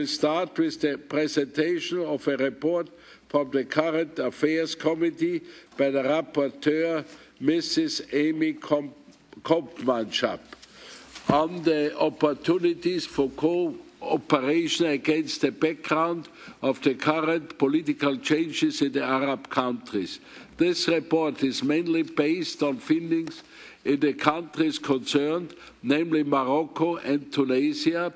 will start with the presentation of a report from the Current Affairs Committee by the rapporteur, Mrs. Amy KOOPMANSCHAP, on the opportunities for cooperation against the background of the current political changes in the Arab countries. This report is mainly based on findings in the countries concerned, namely Morocco and Tunisia,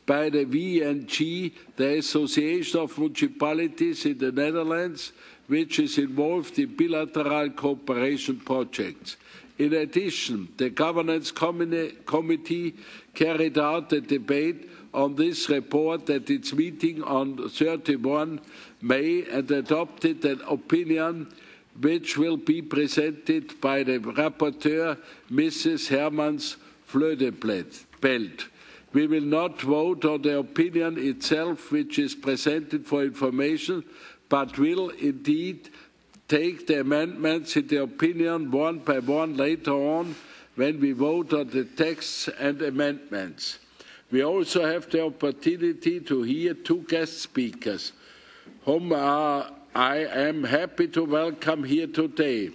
by the VNG, the Association of Municipalities in the Netherlands, which is involved in bilateral cooperation projects. In addition, the Governance Committee carried out a debate on this report at its meeting on 31 May and adopted an opinion which will be presented by the rapporteur, Mrs. Hermans-VLOEDBELD. We will not vote on the opinion itself, which is presented for information, but will indeed take the amendments in the opinion one by one later on when we vote on the texts and amendments. We also have the opportunity to hear two guest speakers, whom I am happy to welcome here today.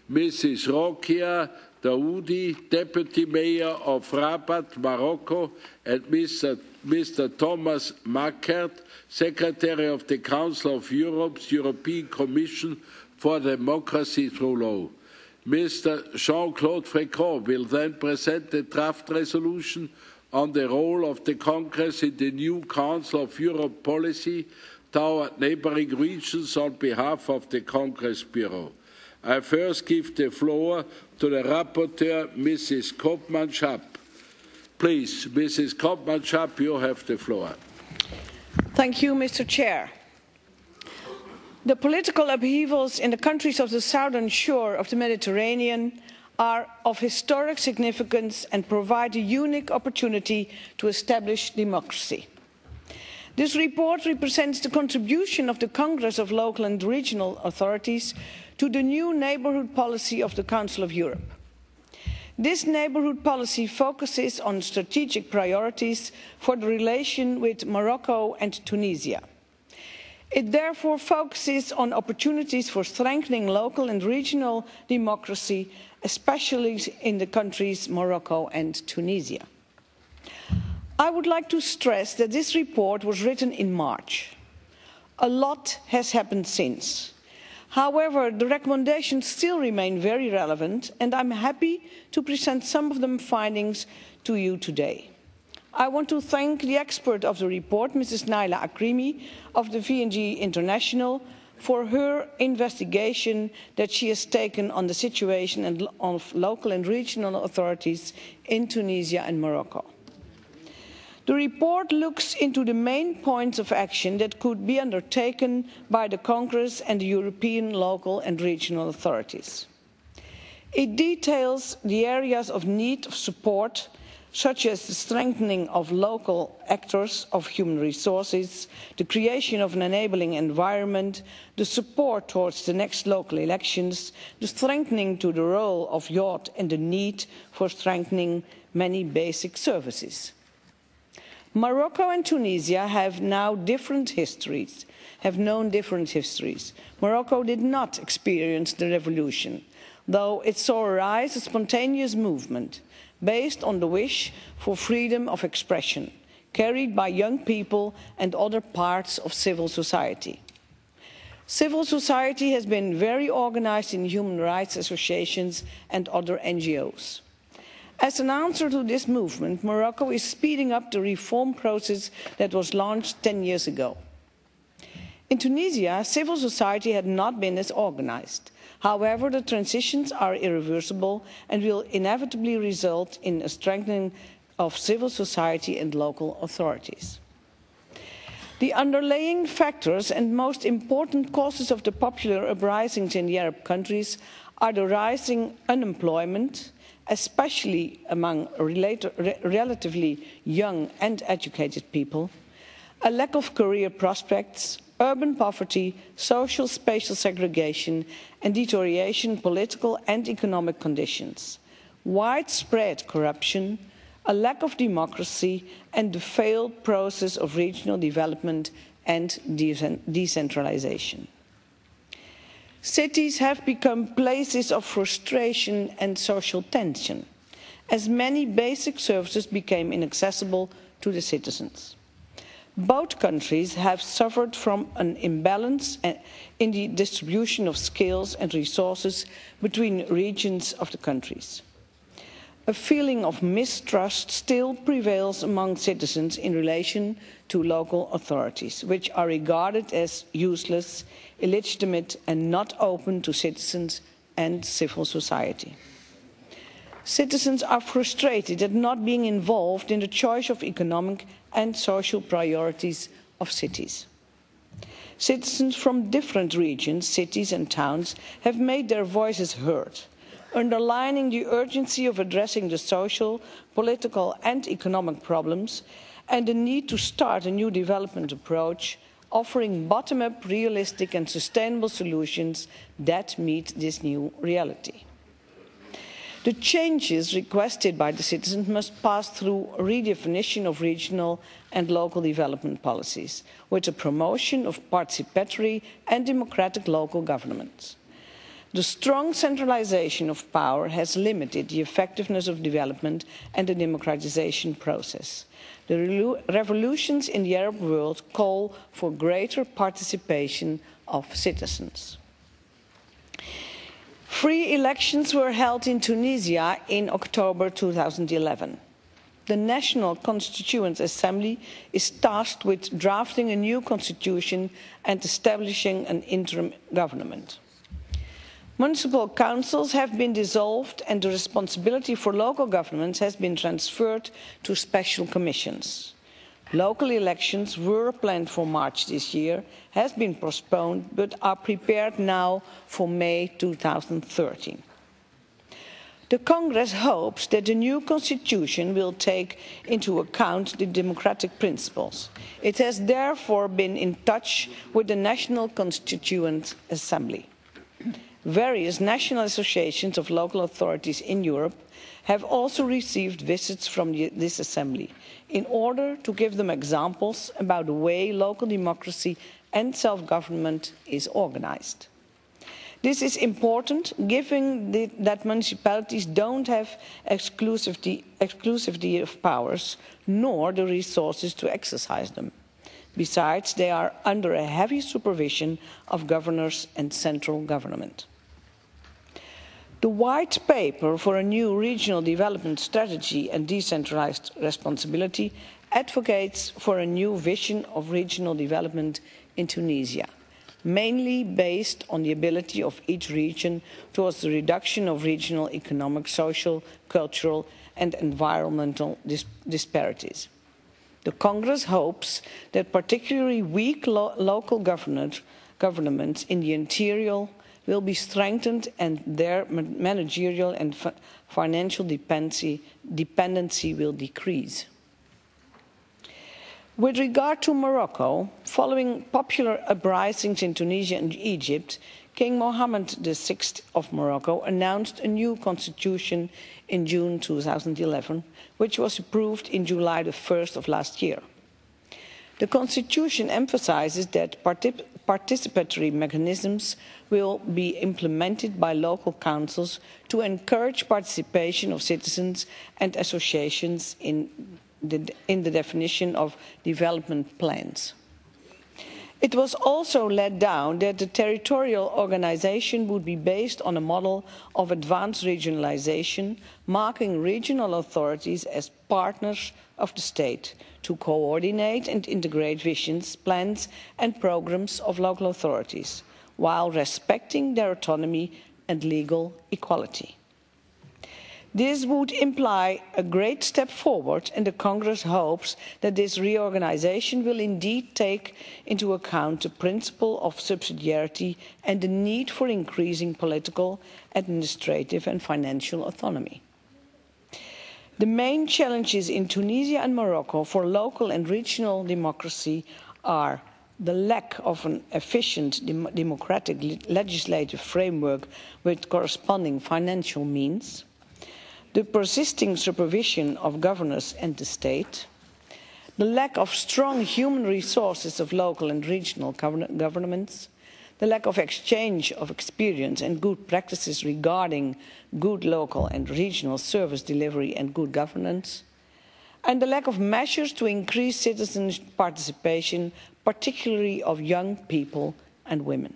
Mrs. Rouqia DAOUDI, Deputy Mayor of Rabat, Morocco, and Mr. Thomas MARKERT, Secretary of the Council of Europe's European Commission for Democracy Through Law. Mr. Jean-Claude FRECON will then present the draft resolution on the role of the Congress in the new Council of Europe policy toward neighbouring regions on behalf of the Congress Bureau. I first give the floor to the rapporteur, Mrs. KOOPMANSCHAP. Please, Mrs. KOOPMANSCHAP, you have the floor. Thank you, Mr. Chair. The political upheavals in the countries of the southern shore of the Mediterranean are of historic significance and provide a unique opportunity to establish democracy. This report represents the contribution of the Congress of Local and Regional Authorities to the new neighbourhood policy of the Council of Europe. This neighbourhood policy focuses on strategic priorities for the relation with Morocco and Tunisia. It therefore focuses on opportunities for strengthening local and regional democracy, especially in the countries Morocco and Tunisia. I would like to stress that this report was written in March. A lot has happened since. However, the recommendations still remain very relevant, and I'm happy to present some of the findings to you today. I want to thank the expert of the report, Mrs. Naila Akrimi of the VNG International, for her investigation that she has taken on the situation of local and regional authorities in Tunisia and Morocco. The report looks into the main points of action that could be undertaken by the Congress and the European local and regional authorities. It details the areas of need of support, such as the strengthening of local actors of human resources, the creation of an enabling environment, the support towards the next local elections, the strengthening to the role of youth and the need for strengthening many basic services. Morocco and Tunisia have known different histories. Morocco did not experience the revolution, though it saw arise a spontaneous movement based on the wish for freedom of expression, carried by young people and other parts of civil society. Civil society has been very organized in human rights associations and other NGOs. As an answer to this movement, Morocco is speeding up the reform process that was launched 10 years ago. In Tunisia, civil society had not been as organized. However, the transitions are irreversible and will inevitably result in a strengthening of civil society and local authorities. The underlying factors and most important causes of the popular uprisings in the Arab countries are the rising unemployment, especially among relatively young and educated people, a lack of career prospects, urban poverty, social spatial segregation, and deterioration in political and economic conditions, widespread corruption, a lack of democracy, and the failed process of regional development and decentralization. Cities have become places of frustration and social tension, as many basic services became inaccessible to the citizens. Both countries have suffered from an imbalance in the distribution of skills and resources between regions of the countries. A feeling of mistrust still prevails among citizens in relation to local authorities, which are regarded as useless, illegitimate, and not open to citizens and civil society. Citizens are frustrated at not being involved in the choice of economic and social priorities of cities. Citizens from different regions, cities and towns have made their voices heard, underlining the urgency of addressing the social, political and economic problems and the need to start a new development approach, offering bottom-up, realistic and sustainable solutions that meet this new reality. The changes requested by the citizens must pass through a redefinition of regional and local development policies, with the promotion of participatory and democratic local governments. The strong centralization of power has limited the effectiveness of development and the democratization process. The revolutions in the Arab world call for greater participation of citizens. Free elections were held in Tunisia in October 2011. The National Constituent Assembly is tasked with drafting a new constitution and establishing an interim government. Municipal councils have been dissolved and the responsibility for local governments has been transferred to special commissions. Local elections were planned for March this year, has been postponed, but are prepared now for May 2013. The Congress hopes that the new constitution will take into account the democratic principles. It has therefore been in touch with the National Constituent Assembly. Various national associations of local authorities in Europe have also received visits from this assembly in order to give them examples about the way local democracy and self-government is organized. This is important, given that municipalities don't have exclusivity of powers, nor the resources to exercise them. Besides, they are under a heavy supervision of governors and central government. The White Paper for a new regional development strategy and decentralized responsibility advocates for a new vision of regional development in Tunisia, mainly based on the ability of each region towards the reduction of regional economic, social, cultural and environmental disparities. The Congress hopes that particularly weak local governments in the interior will be strengthened and their managerial and financial dependency will decrease. With regard to Morocco, following popular uprisings in Tunisia and Egypt, King Mohammed VI of Morocco announced a new constitution in June 2011, which was approved in July the 1st of last year. The constitution emphasizes that participatory mechanisms will be implemented by local councils to encourage participation of citizens and associations in the definition of development plans. It was also laid down that the territorial organization would be based on a model of advanced regionalization, marking regional authorities as partners of the state to coordinate and integrate visions, plans and programs of local authorities, while respecting their autonomy and legal equality. This would imply a great step forward, and the Congress hopes that this reorganization will indeed take into account the principle of subsidiarity and the need for increasing political, administrative and financial autonomy. The main challenges in Tunisia and Morocco for local and regional democracy are the lack of an efficient democratic legislative framework with corresponding financial means, the persisting supervision of governors and the state, the lack of strong human resources of local and regional governments, the lack of exchange of experience and good practices regarding good local and regional service delivery and good governance, and the lack of measures to increase citizen participation, particularly of young people and women.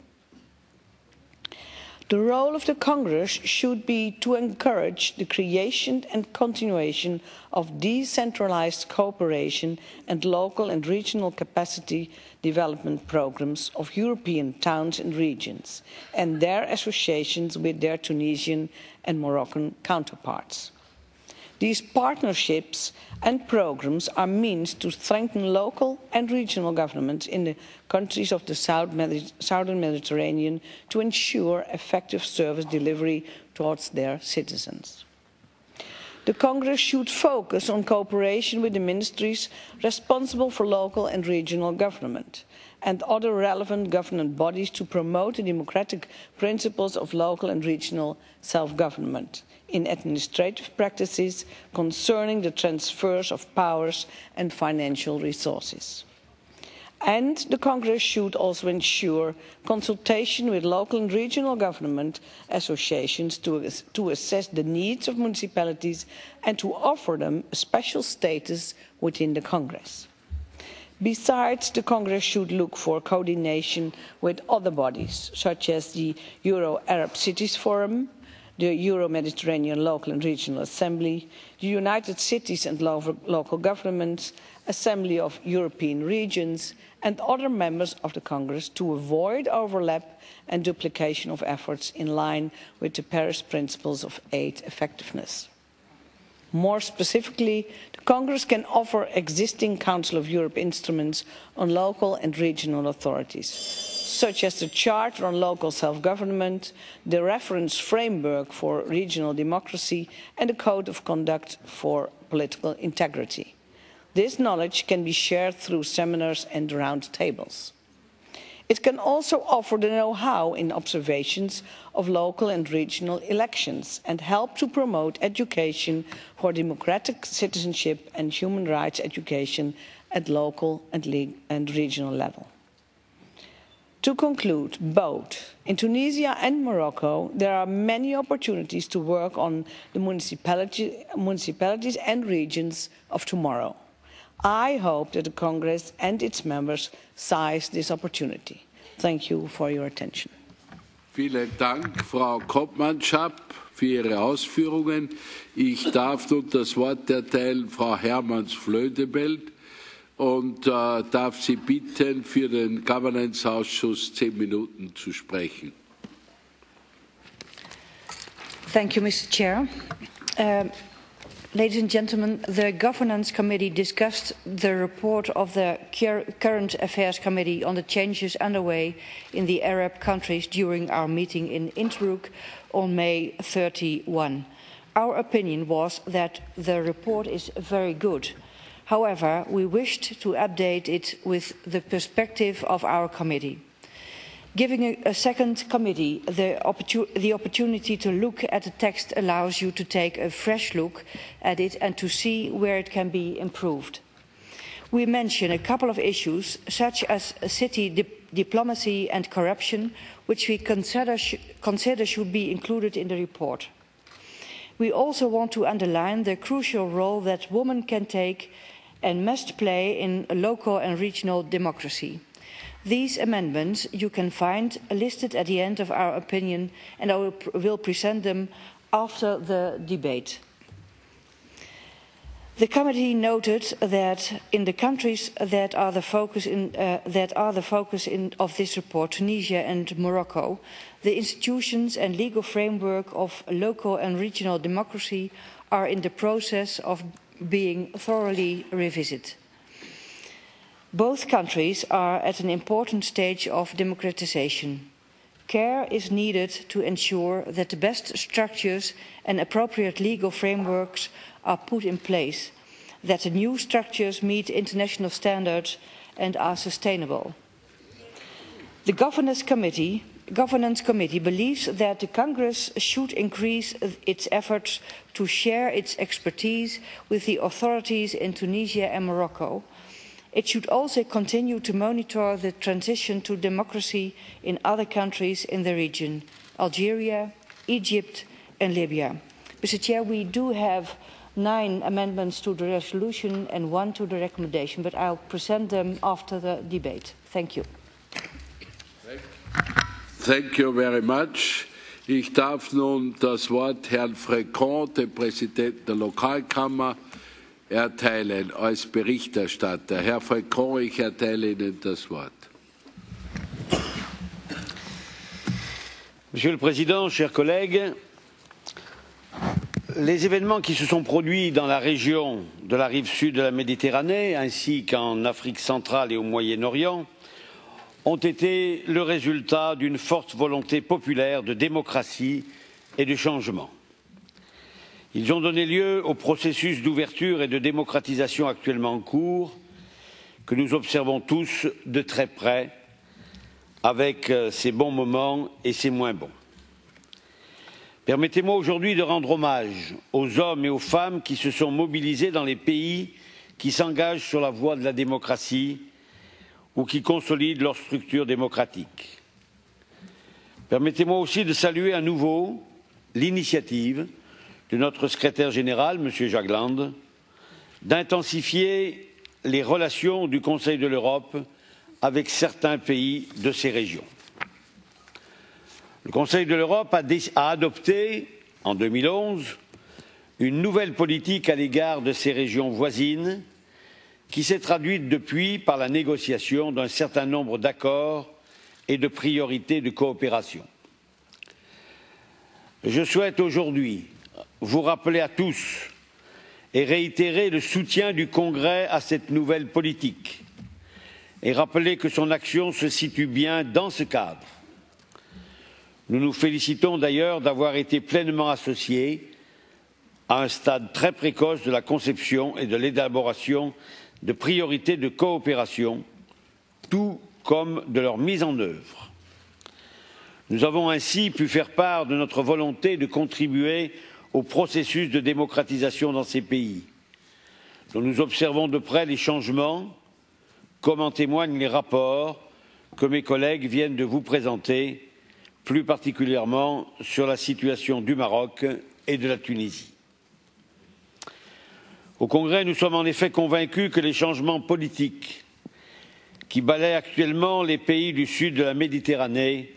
The role of the Congress should be to encourage the creation and continuation of decentralised cooperation and local and regional capacity development programmes of European towns and regions and their associations with their Tunisian and Moroccan counterparts. These partnerships and programmes are means to strengthen local and regional governments in the countries of the Southern Mediterranean to ensure effective service delivery towards their citizens. The Congress should focus on cooperation with the ministries responsible for local and regional government and other relevant government bodies to promote the democratic principles of local and regional self-government in administrative practices concerning the transfers of powers and financial resources. And the Congress should also ensure consultation with local and regional government associations to assess the needs of municipalities and to offer them a special status within the Congress. Besides, the Congress should look for coordination with other bodies, such as the Euro-Arab Cities Forum, the Euro-Mediterranean Local and Regional Assembly, the United Cities and Local Governments, Assembly of European Regions, and other members of the Congress to avoid overlap and duplication of efforts in line with the Paris principles of aid effectiveness. More specifically, the Congress can offer existing Council of Europe instruments on local and regional authorities, such as the Charter on Local Self-Government, the Reference Framework for Regional Democracy, and the Code of Conduct for Political Integrity. This knowledge can be shared through seminars and round tables. It can also offer the know-how in observations of local and regional elections and help to promote education for democratic citizenship and human rights education at local and regional level. To conclude, both in Tunisia and Morocco, there are many opportunities to work on the municipalities and regions of tomorrow. I hope that the Congress and its members seize this opportunity. Thank you for your attention. Vielen Dank, Frau KOOPMANSCHAP, für Ihre Ausführungen. Ich darf nun das Wort erteilen Frau Hermans-VLOEDBELD und darf Sie bitten, für den Governance-Ausschuss 10 Minuten zu sprechen. Thank you, Mr. Chair. Ladies and gentlemen, the Governance Committee discussed the report of the Current Affairs Committee on the changes underway in the Arab countries during our meeting in Innsbruck on May 31. Our opinion was that the report is very good. However, we wished to update it with the perspective of our committee. Giving a second committee the opportunity to look at the text allows you to take a fresh look at it and to see where it can be improved. We mention a couple of issues, such as city diplomacy and corruption, which we consider should be included in the report. We also want to underline the crucial role that women can take and must play in local and regional democracy. These amendments you can find listed at the end of our opinion, and I will present them after the debate. The committee noted that in the countries that are the focus of this report, Tunisia and Morocco, the institutions and legal framework of local and regional democracy are in the process of being thoroughly revisited. Both countries are at an important stage of democratization. Care is needed to ensure that the best structures and appropriate legal frameworks are put in place, that the new structures meet international standards and are sustainable. The Governance Committee Governance Committee believes that the Congress should increase its efforts to share its expertise with the authorities in Tunisia and Morocco. It should also continue to monitor the transition to democracy in other countries in the region, Algeria, Egypt and Libya. Mr. Chair, we do have 9 amendments to the resolution and 1 to the recommendation, but I'll present them after the debate. Thank you. Thank you very much. Ich darf nun das Wort Herrn FRECON, dem Präsidenten der Lokalkammer, erteilen als Berichterstatter. Herr FRECON, ich erteile Ihnen das Wort. Monsieur le Président, chers collègues, les événements qui se sont produits dans la région de la rive sud de la Méditerranée, ainsi qu'en Afrique centrale et au Moyen-Orient, ont été le résultat d'une forte volonté populaire de démocratie et de changement. Ils ont donné lieu au processus d'ouverture et de démocratisation actuellement en cours, que nous observons tous de très près, avec ses bons moments et ses moins bons. Permettez-moi aujourd'hui de rendre hommage aux hommes et aux femmes qui se sont mobilisés dans les pays qui s'engagent sur la voie de la démocratie ou qui consolident leur structure démocratique. Permettez-moi aussi de saluer à nouveau l'initiative de notre secrétaire général, M. Jagland, d'intensifier les relations du Conseil de l'Europe avec certains pays de ces régions. Le Conseil de l'Europe a adopté, en 2011, une nouvelle politique à l'égard de ces régions voisines qui s'est traduite depuis par la négociation d'un certain nombre d'accords et de priorités de coopération. Je souhaite aujourd'hui vous rappeler à tous et réitérer le soutien du Congrès à cette nouvelle politique et rappeler que son action se situe bien dans ce cadre. Nous nous félicitons d'ailleurs d'avoir été pleinement associés à un stade très précoce de la conception et de l'élaboration de priorités de coopération, tout comme de leur mise en œuvre. Nous avons ainsi pu faire part de notre volonté de contribuer au processus de démocratisation dans ces pays, dont nous observons de près les changements, comme en témoignent les rapports que mes collègues viennent de vous présenter, plus particulièrement sur la situation du Maroc et de la Tunisie. Au Congrès, nous sommes en effet convaincus que les changements politiques qui balaient actuellement les pays du sud de la Méditerranée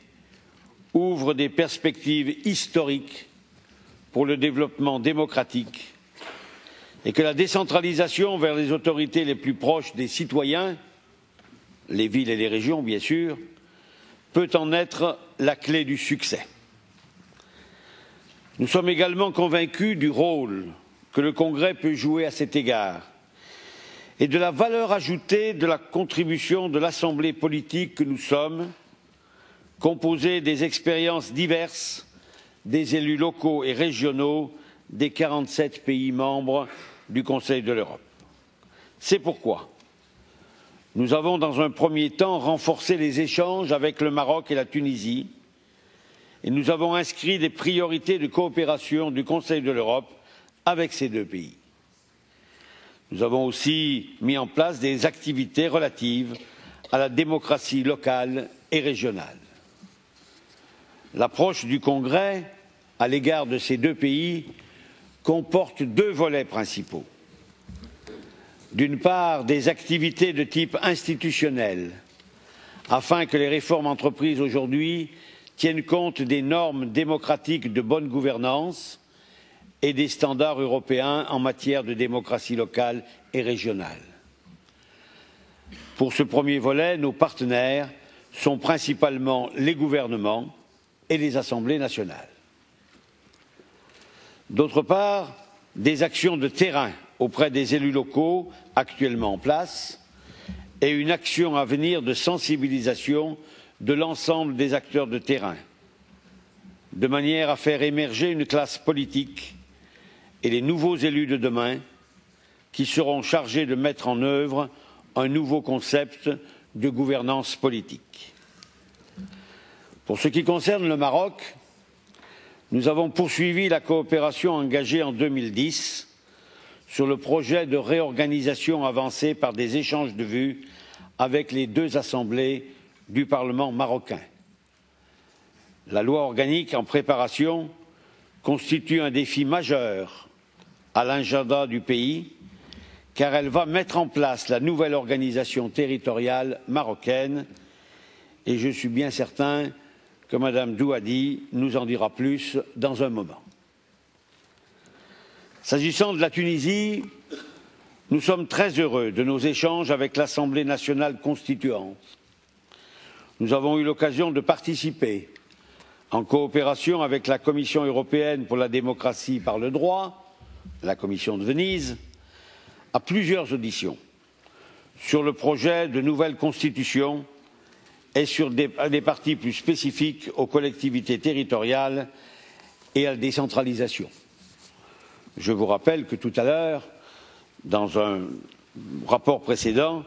ouvrent des perspectives historiques pour le développement démocratique et que la décentralisation vers les autorités les plus proches des citoyens, les villes et les régions bien sûr, peut en être la clé du succès. Nous sommes également convaincus du rôle que le Congrès peut jouer à cet égard et de la valeur ajoutée de la contribution de l'Assemblée politique que nous sommes, composée des expériences diverses des élus locaux et régionaux des 47 pays membres du Conseil de l'Europe. C'est pourquoi nous avons dans un premier temps renforcé les échanges avec le Maroc et la Tunisie et nous avons inscrit des priorités de coopération du Conseil de l'Europe avec ces deux pays. Nous avons aussi mis en place des activités relatives à la démocratie locale et régionale. L'approche du Congrès à l'égard de ces deux pays comporte 2 volets principaux. D'une part, des activités de type institutionnel, afin que les réformes entreprises aujourd'hui tiennent compte des normes démocratiques de bonne gouvernance et des standards européens en matière de démocratie locale et régionale. Pour ce premier volet, nos partenaires sont principalement les gouvernements et les assemblées nationales. D'autre part, des actions de terrain auprès des élus locaux actuellement en place et une action à venir de sensibilisation de l'ensemble des acteurs de terrain, de manière à faire émerger une classe politique et les nouveaux élus de demain qui seront chargés de mettre en œuvre un nouveau concept de gouvernance politique. Pour ce qui concerne le Maroc, nous avons poursuivi la coopération engagée en 2010 sur le projet de réorganisation avancé par des échanges de vues avec les deux assemblées du Parlement marocain. La loi organique en préparation constitue un défi majeur à l'agenda du pays, car elle va mettre en place la nouvelle organisation territoriale marocaine et je suis bien certain que Mme Daoudi nous en dira plus dans un moment. S'agissant de la Tunisie, nous sommes très heureux de nos échanges avec l'Assemblée nationale constituante. Nous avons eu l'occasion de participer, en coopération avec la Commission européenne pour la démocratie par le droit, la Commission de Venise, à plusieurs auditions sur le projet de nouvelle constitution et sur des parties plus spécifiques aux collectivités territoriales et à la décentralisation. Je vous rappelle que tout à l'heure, dans un rapport précédent,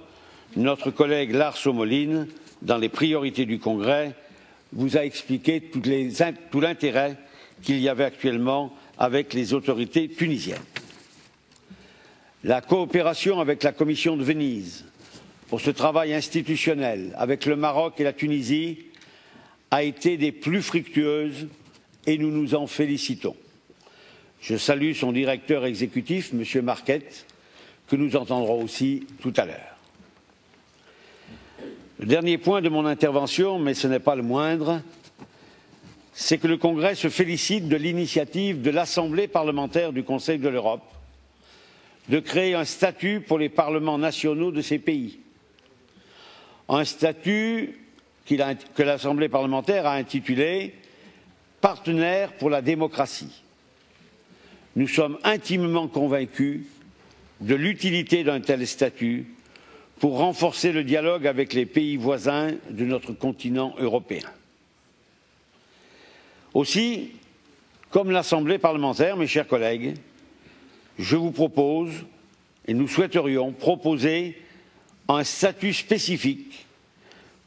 notre collègue Lars Somolin, dans les priorités du Congrès, vous a expliqué tout l'intérêt qu'il y avait actuellement avec les autorités tunisiennes. La coopération avec la Commission de Venise pour ce travail institutionnel avec le Maroc et la Tunisie a été des plus fructueuses et nous nous en félicitons. Je salue son directeur exécutif, M. Markert, que nous entendrons aussi tout à l'heure. Le dernier point de mon intervention, mais ce n'est pas le moindre, c'est que le Congrès se félicite de l'initiative de l'Assemblée parlementaire du Conseil de l'Europe de créer un statut pour les parlements nationaux de ces pays. Un statut que l'Assemblée parlementaire a intitulé « Partenaire pour la démocratie ». Nous sommes intimement convaincus de l'utilité d'un tel statut pour renforcer le dialogue avec les pays voisins de notre continent européen. Aussi, comme l'Assemblée parlementaire, mes chers collègues, je vous propose, et nous souhaiterions proposer un statut spécifique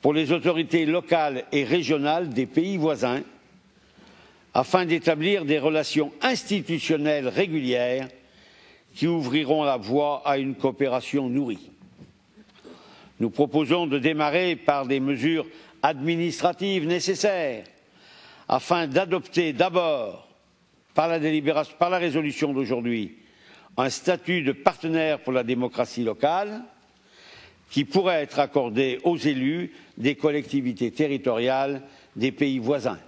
pour les autorités locales et régionales des pays voisins, afin d'établir des relations institutionnelles régulières qui ouvriront la voie à une coopération nourrie. Nous proposons de démarrer par des mesures administratives nécessaires afin d'adopter d'abord, par la résolution d'aujourd'hui, un statut de partenaire pour la démocratie locale qui pourrait être accordé aux élus des collectivités territoriales des pays voisins.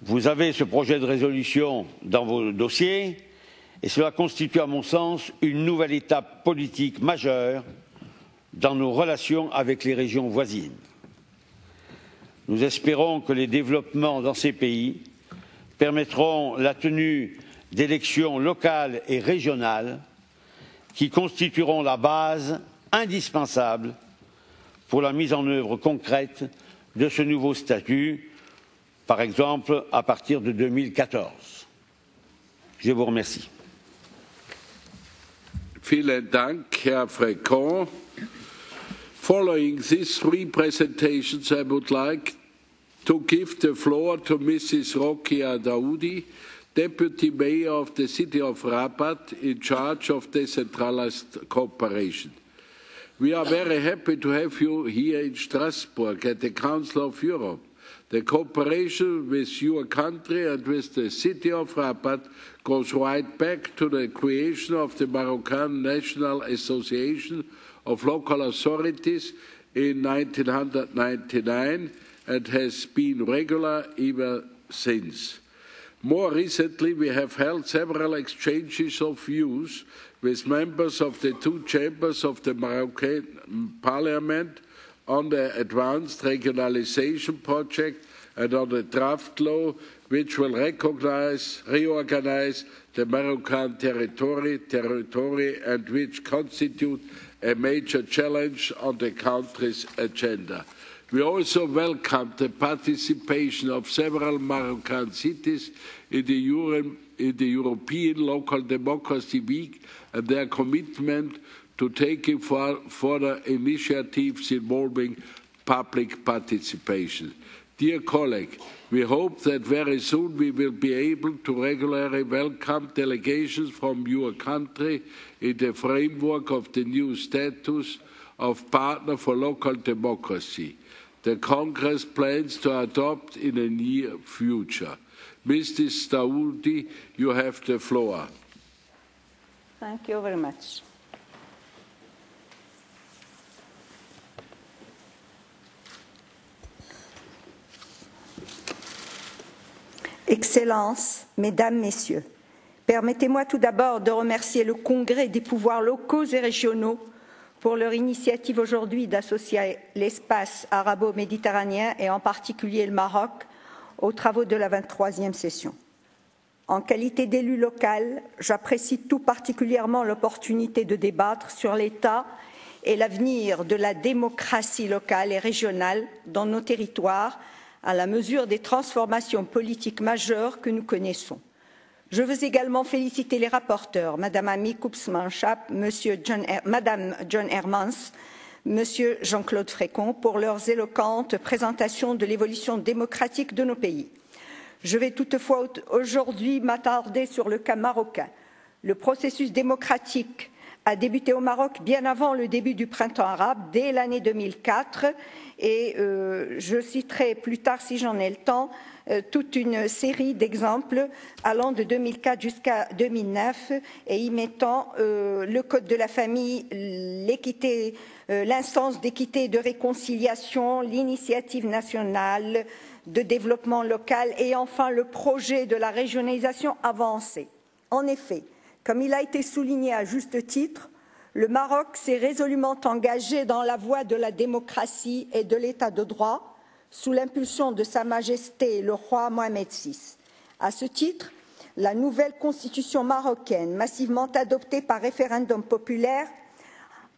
Vous avez ce projet de résolution dans vos dossiers et cela constitue, à mon sens, une nouvelle étape politique majeure dans nos relations avec les régions voisines. Nous espérons que les développements dans ces pays permettront la tenue d'élections locales et régionales qui constitueront la base indispensable pour la mise en œuvre concrète de ce nouveau statut, par exemple à partir de 2014. Je vous remercie. Vielen Dank, Herr Frecon. Following these three presentations, I would like to give the floor to Mrs. Rouqia DAOUDI, Deputy Mayor of the City of Rabat, in charge of decentralized cooperation. We are very happy to have you here in Strasbourg at the Council of Europe. The cooperation with your country and with the City of Rabat goes right back to the creation of the Moroccan National Association of Local Authorities in 1999 and has been regular ever since. More recently, we have held several exchanges of views with members of the two chambers of the Moroccan Parliament on the advanced regionalisation project and on the draft law which will reorganise the Moroccan territory and which constitute a major challenge on the country's agenda. We also welcome the participation of several Moroccan cities in the European Local Democracy Week and their commitment to taking further initiatives involving public participation. Dear colleague, we hope that very soon we will be able to regularly welcome delegations from your country in the framework of the new status of partner for local democracy. The Congress plans to adopt in the near future. Mrs. Daoudi, you have the floor. Thank you very much. Excellences, Mesdames, Messieurs, permettez-moi tout d'abord de remercier le Congrès des pouvoirs locaux et régionaux pour leur initiative aujourd'hui d'associer l'espace arabo-méditerranéen et en particulier le Maroc aux travaux de la 23e session. En qualité d'élu local, j'apprécie tout particulièrement l'opportunité de débattre sur l'état et l'avenir de la démocratie locale et régionale dans nos territoires à la mesure des transformations politiques majeures que nous connaissons. Je veux également féliciter les rapporteurs, Madame Amy KOOPMANSCHAP, Madame Jon HERMANS, Monsieur Jean-Claude FRECON pour leurs éloquentes présentations de l'évolution démocratique de nos pays. Je vais toutefois aujourd'hui m'attarder sur le cas marocain. Le processus démocratique a débuté au Maroc bien avant le début du printemps arabe, dès l'année 2004, et je citerai plus tard, si j'en ai le temps, toute une série d'exemples allant de 2004 jusqu'à 2009 et y mettant le code de la famille, l'équité, l'instance d'équité et de réconciliation, l'initiative nationale de développement local et enfin le projet de la régionalisation avancée. En effet, comme il a été souligné à juste titre, le Maroc s'est résolument engagé dans la voie de la démocratie et de l'état de droit sous l'impulsion de Sa Majesté le roi Mohamed VI. À ce titre, la nouvelle constitution marocaine, massivement adoptée par référendum populaire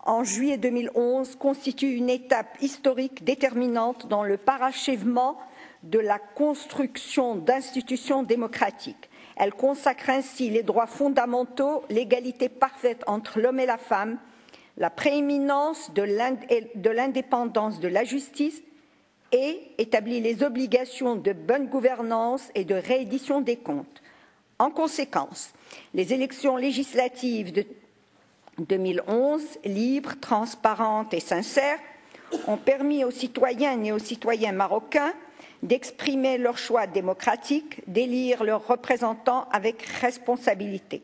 en juillet 2011, constitue une étape historique déterminante dans le parachèvement de la construction d'institutions démocratiques. Elle consacre ainsi les droits fondamentaux, l'égalité parfaite entre l'homme et la femme, la prééminence de l'indépendance de la justice et établit les obligations de bonne gouvernance et de réédition des comptes. En conséquence, les élections législatives de 2011, libres, transparentes et sincères, ont permis aux citoyennes et aux citoyens marocains d'exprimer leur choix démocratique, d'élire leurs représentants avec responsabilité.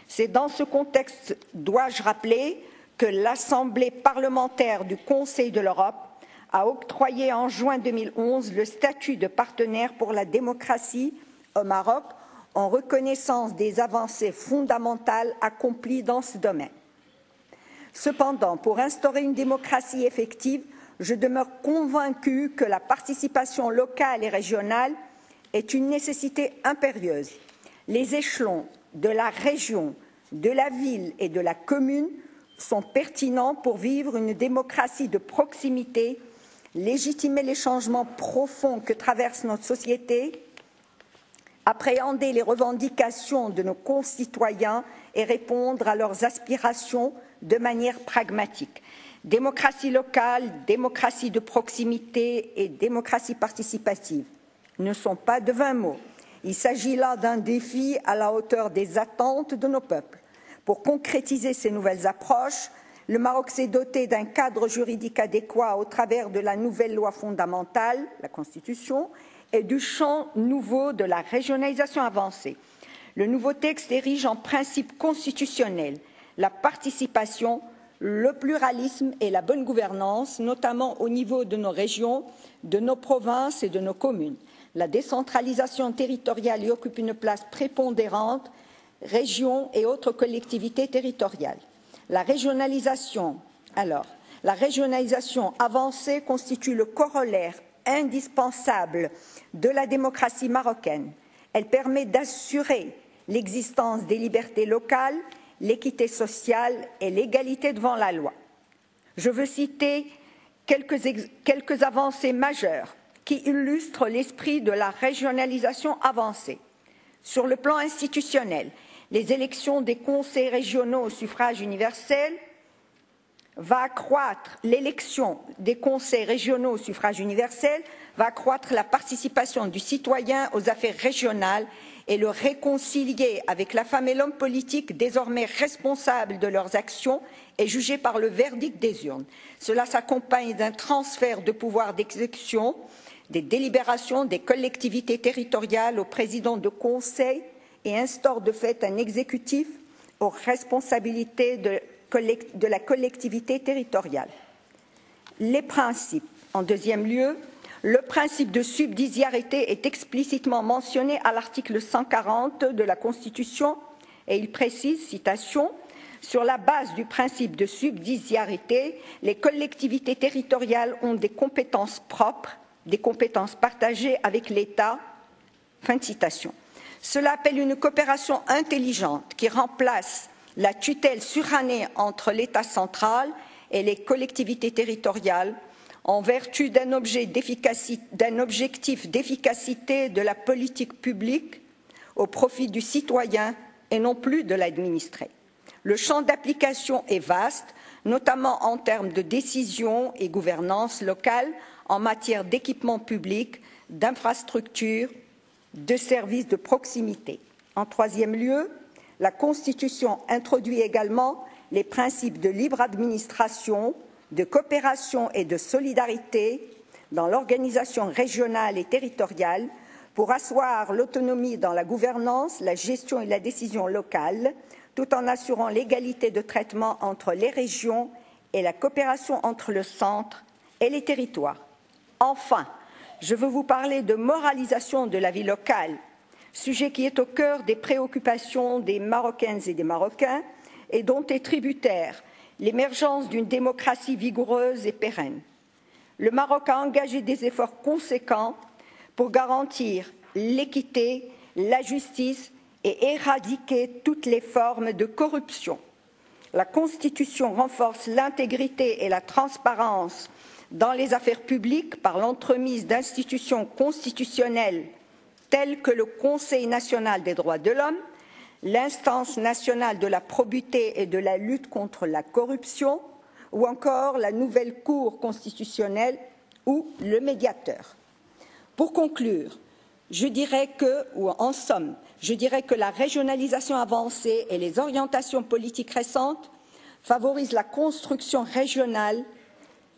C'est dans ce contexte, dois-je rappeler, que l'Assemblée parlementaire du Conseil de l'Europe a octroyé en juin 2011 le statut de partenaire pour la démocratie au Maroc en reconnaissance des avancées fondamentales accomplies dans ce domaine. Cependant, pour instaurer une démocratie effective, je demeure convaincue que la participation locale et régionale est une nécessité impérieuse. Les échelons de la région, de la ville et de la commune sont pertinents pour vivre une démocratie de proximité, légitimer les changements profonds que traverse notre société, appréhender les revendications de nos concitoyens et répondre à leurs aspirations de manière pragmatique. Démocratie locale, démocratie de proximité et démocratie participative ne sont pas de vains mots. Il s'agit là d'un défi à la hauteur des attentes de nos peuples. Pour concrétiser ces nouvelles approches, le Maroc s'est doté d'un cadre juridique adéquat au travers de la nouvelle loi fondamentale, la Constitution, et du champ nouveau de la régionalisation avancée. Le nouveau texte érige en principe constitutionnel la participation, le pluralisme et la bonne gouvernance, notamment au niveau de nos régions, de nos provinces et de nos communes. La décentralisation territoriale y occupe une place prépondérante, régions et autres collectivités territoriales. La régionalisation avancée constitue le corollaire indispensable de la démocratie marocaine. Elle permet d'assurer l'existence des libertés locales, l'équité sociale et l'égalité devant la loi. Je veux citer quelques avancées majeures qui illustrent l'esprit de la régionalisation avancée. Sur le plan institutionnel, les élections des conseils régionaux au suffrage universel va accroître l'élection des conseils régionaux au suffrage universel, va accroître la participation du citoyen aux affaires régionales et le réconcilier avec la femme et l'homme politique désormais responsables de leurs actions et jugés par le verdict des urnes. Cela s'accompagne d'un transfert de pouvoir d'exécution des délibérations des collectivités territoriales au président de conseil et instaure de fait un exécutif aux responsabilités de la collectivité territoriale. Les principes. En deuxième lieu, le principe de subsidiarité est explicitement mentionné à l'article 140 de la Constitution et il précise, citation, « Sur la base du principe de subsidiarité, les collectivités territoriales ont des compétences propres, des compétences partagées avec l'État. » Fin de citation. Cela appelle une coopération intelligente qui remplace la tutelle surannée entre l'État central et les collectivités territoriales en vertu d'un objectif d'efficacité de la politique publique au profit du citoyen et non plus de l'administré. Le champ d'application est vaste, notamment en termes de décision et gouvernance locale en matière d'équipement public, d'infrastructures, de services de proximité. En troisième lieu, la Constitution introduit également les principes de libre administration, de coopération et de solidarité dans l'organisation régionale et territoriale pour asseoir l'autonomie dans la gouvernance, la gestion et la décision locale, tout en assurant l'égalité de traitement entre les régions et la coopération entre le centre et les territoires. Enfin, je veux vous parler de moralisation de la vie locale, sujet qui est au cœur des préoccupations des Marocaines et des Marocains et dont est tributaire l'émergence d'une démocratie vigoureuse et pérenne. Le Maroc a engagé des efforts conséquents pour garantir l'équité, la justice et éradiquer toutes les formes de corruption. La Constitution renforce l'intégrité et la transparence dans les affaires publiques par l'entremise d'institutions constitutionnelles telles que le Conseil national des droits de l'homme, l'instance nationale de la probité et de la lutte contre la corruption, ou encore la nouvelle Cour constitutionnelle ou le médiateur. Pour conclure, en somme, je dirais que la régionalisation avancée et les orientations politiques récentes favorisent la construction régionale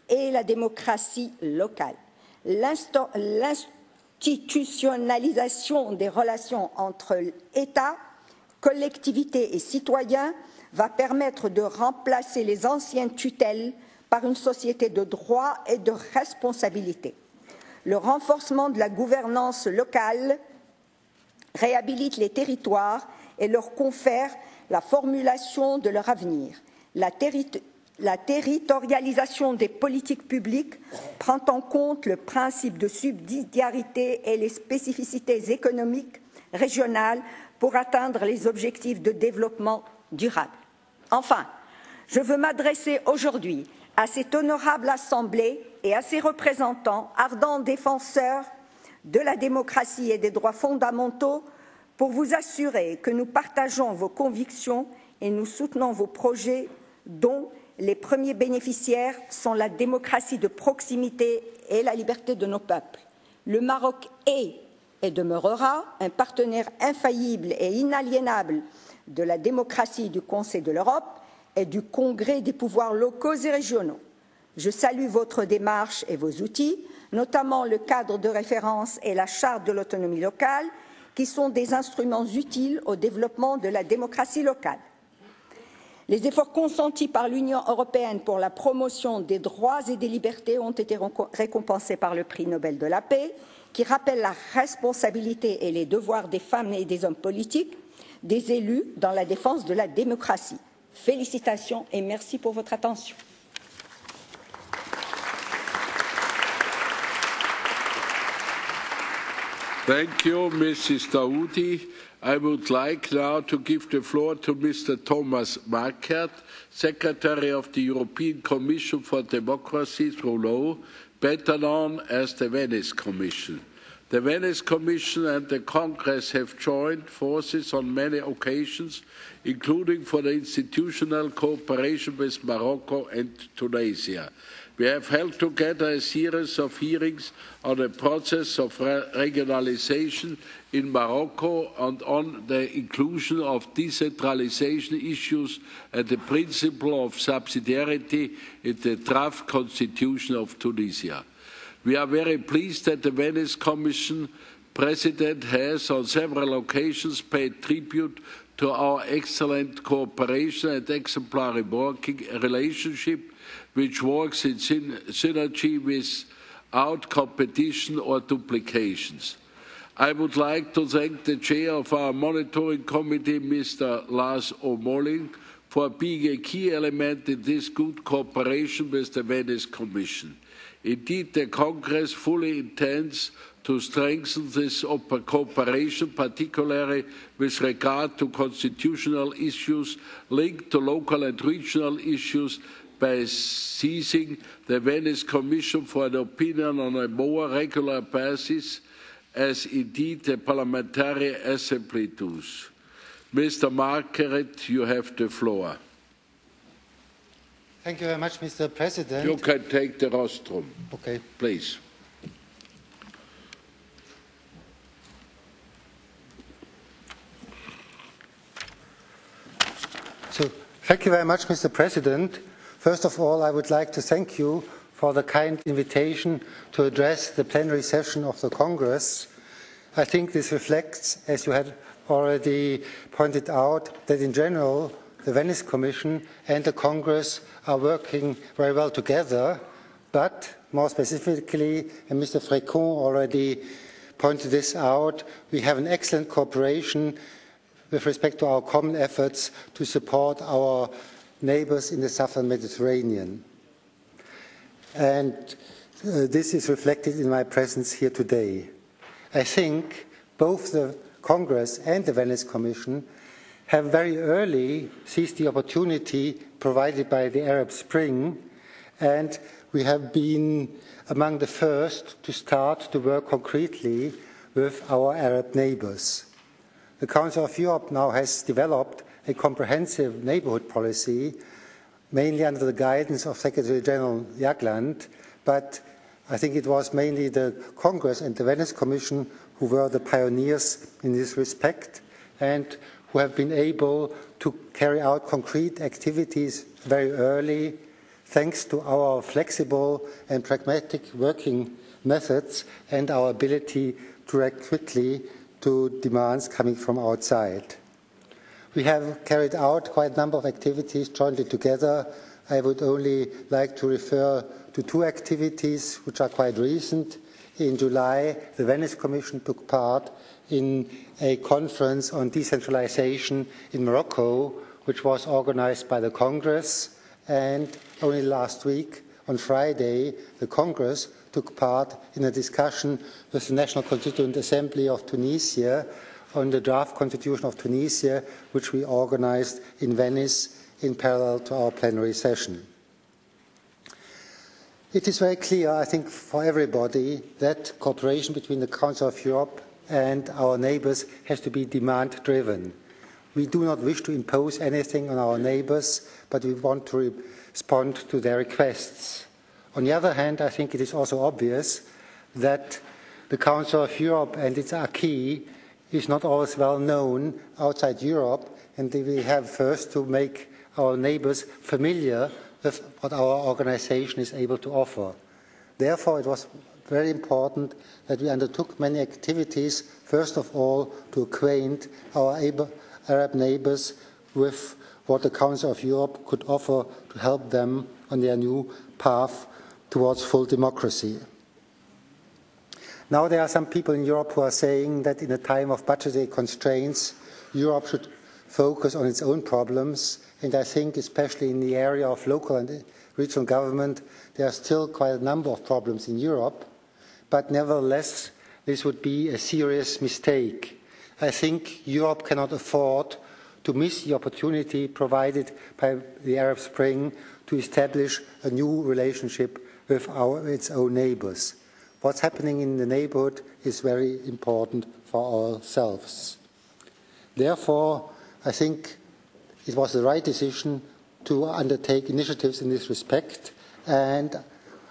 et la démocratie locale. L'institutionnalisation des relations entre État, collectivités et citoyens va permettre de remplacer les anciennes tutelles par une société de droit et de responsabilité. Le renforcement de la gouvernance locale réhabilite les territoires et leur confère la formulation de leur avenir. La territorialisation des politiques publiques prend en compte le principe de subsidiarité et les spécificités économiques régionales pour atteindre les objectifs de développement durable. Enfin, je veux m'adresser aujourd'hui à cette honorable Assemblée et à ses représentants, ardents défenseurs de la démocratie et des droits fondamentaux, pour vous assurer que nous partageons vos convictions et nous soutenons vos projets dont les premiers bénéficiaires sont la démocratie de proximité et la liberté de nos peuples. Le Maroc est et demeurera un partenaire infaillible et inaliénable de la démocratie du Conseil de l'Europe et du Congrès des pouvoirs locaux et régionaux. Je salue votre démarche et vos outils, notamment le cadre de référence et la charte de l'autonomie locale, qui sont des instruments utiles au développement de la démocratie locale. Les efforts consentis par l'Union européenne pour la promotion des droits et des libertés ont été récompensés par le prix Nobel de la paix, qui rappelle la responsabilité et les devoirs des femmes et des hommes politiques, des élus dans la défense de la démocratie. Félicitations et merci pour votre attention. Thank you, Mrs. Daoudi. I would like now to give the floor to Mr. Thomas MARKERT, Secretary of the European Commission for Democracy through Law, better known as the Venice Commission. The Venice Commission and the Congress have joined forces on many occasions, including for the institutional cooperation with Morocco and Tunisia. We have held together a series of hearings on the process of regionalisation in Morocco and on the inclusion of decentralisation issues and the principle of subsidiarity in the draft constitution of Tunisia. We are very pleased that the Venice Commission President has on several occasions paid tribute to our excellent cooperation and exemplary working relationship, which works in synergy without competition or duplications. I would like to thank the chair of our monitoring committee, Mr. Lars O'Molling, for being a key element in this good cooperation with the Venice Commission. Indeed, the Congress fully intends to strengthen this cooperation, particularly with regard to constitutional issues linked to local and regional issues, by seizing the Venice Commission for an opinion on a more regular basis, as indeed the Parliamentary Assembly does. Mr. Markert, you have the floor. Thank you very much, Mr. President. You can take the rostrum. Okay. Please. So, thank you very much, Mr. President. First of all, I would like to thank you for the kind invitation to address the plenary session of the Congress. I think this reflects, as you had already pointed out, that in general, the Venice Commission and the Congress are working very well together, but more specifically, and Mr. FRECON already pointed this out, we have an excellent cooperation with respect to our common efforts to support our neighbours in the southern Mediterranean. And this is reflected in my presence here today. I think both the Congress and the Venice Commission have very early seized the opportunity provided by the Arab Spring, and we have been among the first to start to work concretely with our Arab neighbours. The Council of Europe now has developed a comprehensive neighbourhood policy, mainly under the guidance of Secretary General Jagland, but I think it was mainly the Congress and the Venice Commission who were the pioneers in this respect and who have been able to carry out concrete activities very early, thanks to our flexible and pragmatic working methods and our ability to react quickly to demands coming from outside. We have carried out quite a number of activities jointly together. I would only like to refer to two activities which are quite recent. In July, the Venice Commission took part in a conference on decentralization in Morocco, which was organized by the Congress. And only last week, on Friday, the Congress took part in a discussion with the National Constituent Assembly of Tunisia on the draft constitution of Tunisia, which we organized in Venice in parallel to our plenary session. It is very clear, I think, for everybody that cooperation between the Council of Europe and our neighbours has to be demand-driven. We do not wish to impose anything on our neighbours, but we want to respond to their requests. On the other hand, I think it is also obvious that the Council of Europe and its acquis is not always well known outside Europe, and we have first to make our neighbours familiar with what our organisation is able to offer. Therefore, it was very important that we undertook many activities, first of all, to acquaint our Arab neighbours with what the Council of Europe could offer to help them on their new path towards full democracy. Now there are some people in Europe who are saying that in a time of budgetary constraints, Europe should focus on its own problems, and I think especially in the area of local and regional government, there are still quite a number of problems in Europe, but nevertheless, this would be a serious mistake. I think Europe cannot afford to miss the opportunity provided by the Arab Spring to establish a new relationship with its own neighbours. what's happening in the neighborhood is very important for ourselves. Therefore, I think it was the right decision to undertake initiatives in this respect, and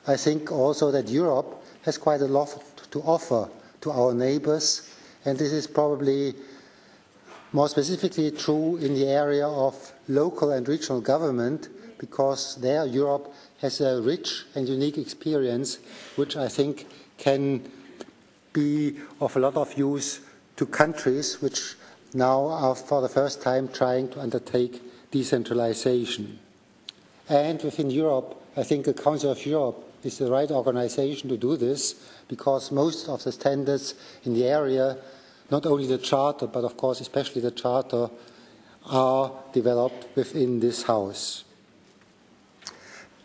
I think also that Europe has quite a lot to offer to our neighbors, and this is probably more specifically true in the area of local and regional government, because there Europe has a rich and unique experience, which I think can be of a lot of use to countries which now are for the first time trying to undertake decentralization. And within Europe, I think the Council of Europe is the right organization to do this, because most of the standards in the area, not only the Charter, but of course especially the Charter, are developed within this House.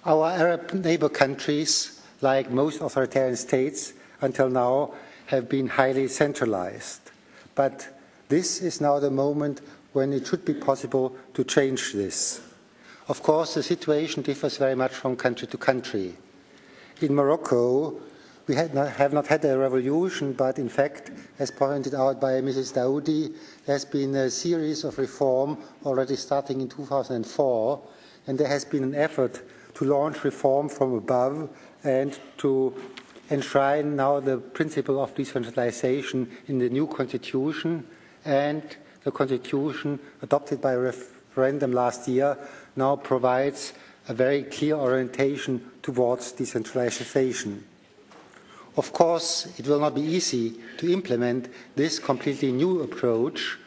Our Arab neighbor countries, like most authoritarian states until now, have been highly centralized. But this is now the moment when it should be possible to change this. Of course, the situation differs very much from country to country. In Morocco, we have not had a revolution, but in fact, as pointed out by Mrs. Daoudi, there has been a series of reform already starting in 2004, and there has been an effort to launch reform from above and to enshrine now the principle of decentralization in the new constitution, and the constitution adopted by referendum last year now provides a very clear orientation towards decentralization. Of course, it will not be easy to implement this completely new approach,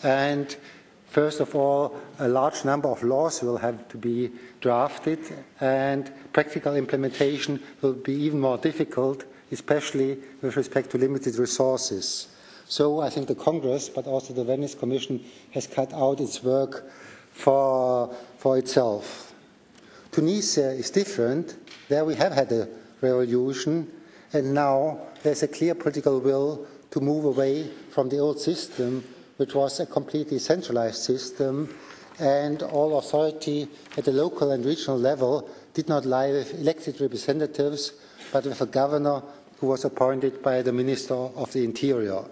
and first of all, a large number of laws will have to be drafted, and practical implementation will be even more difficult, especially with respect to limited resources. So I think the Congress, but also the Venice Commission, has cut out its work for itself. Tunisia is different. There we have had a revolution, and now there's a clear political will to move away from the old system, which was a completely centralized system, and all authority at the local and regional level did not lie with elected representatives, but with a governor who was appointed by the Minister of the Interior.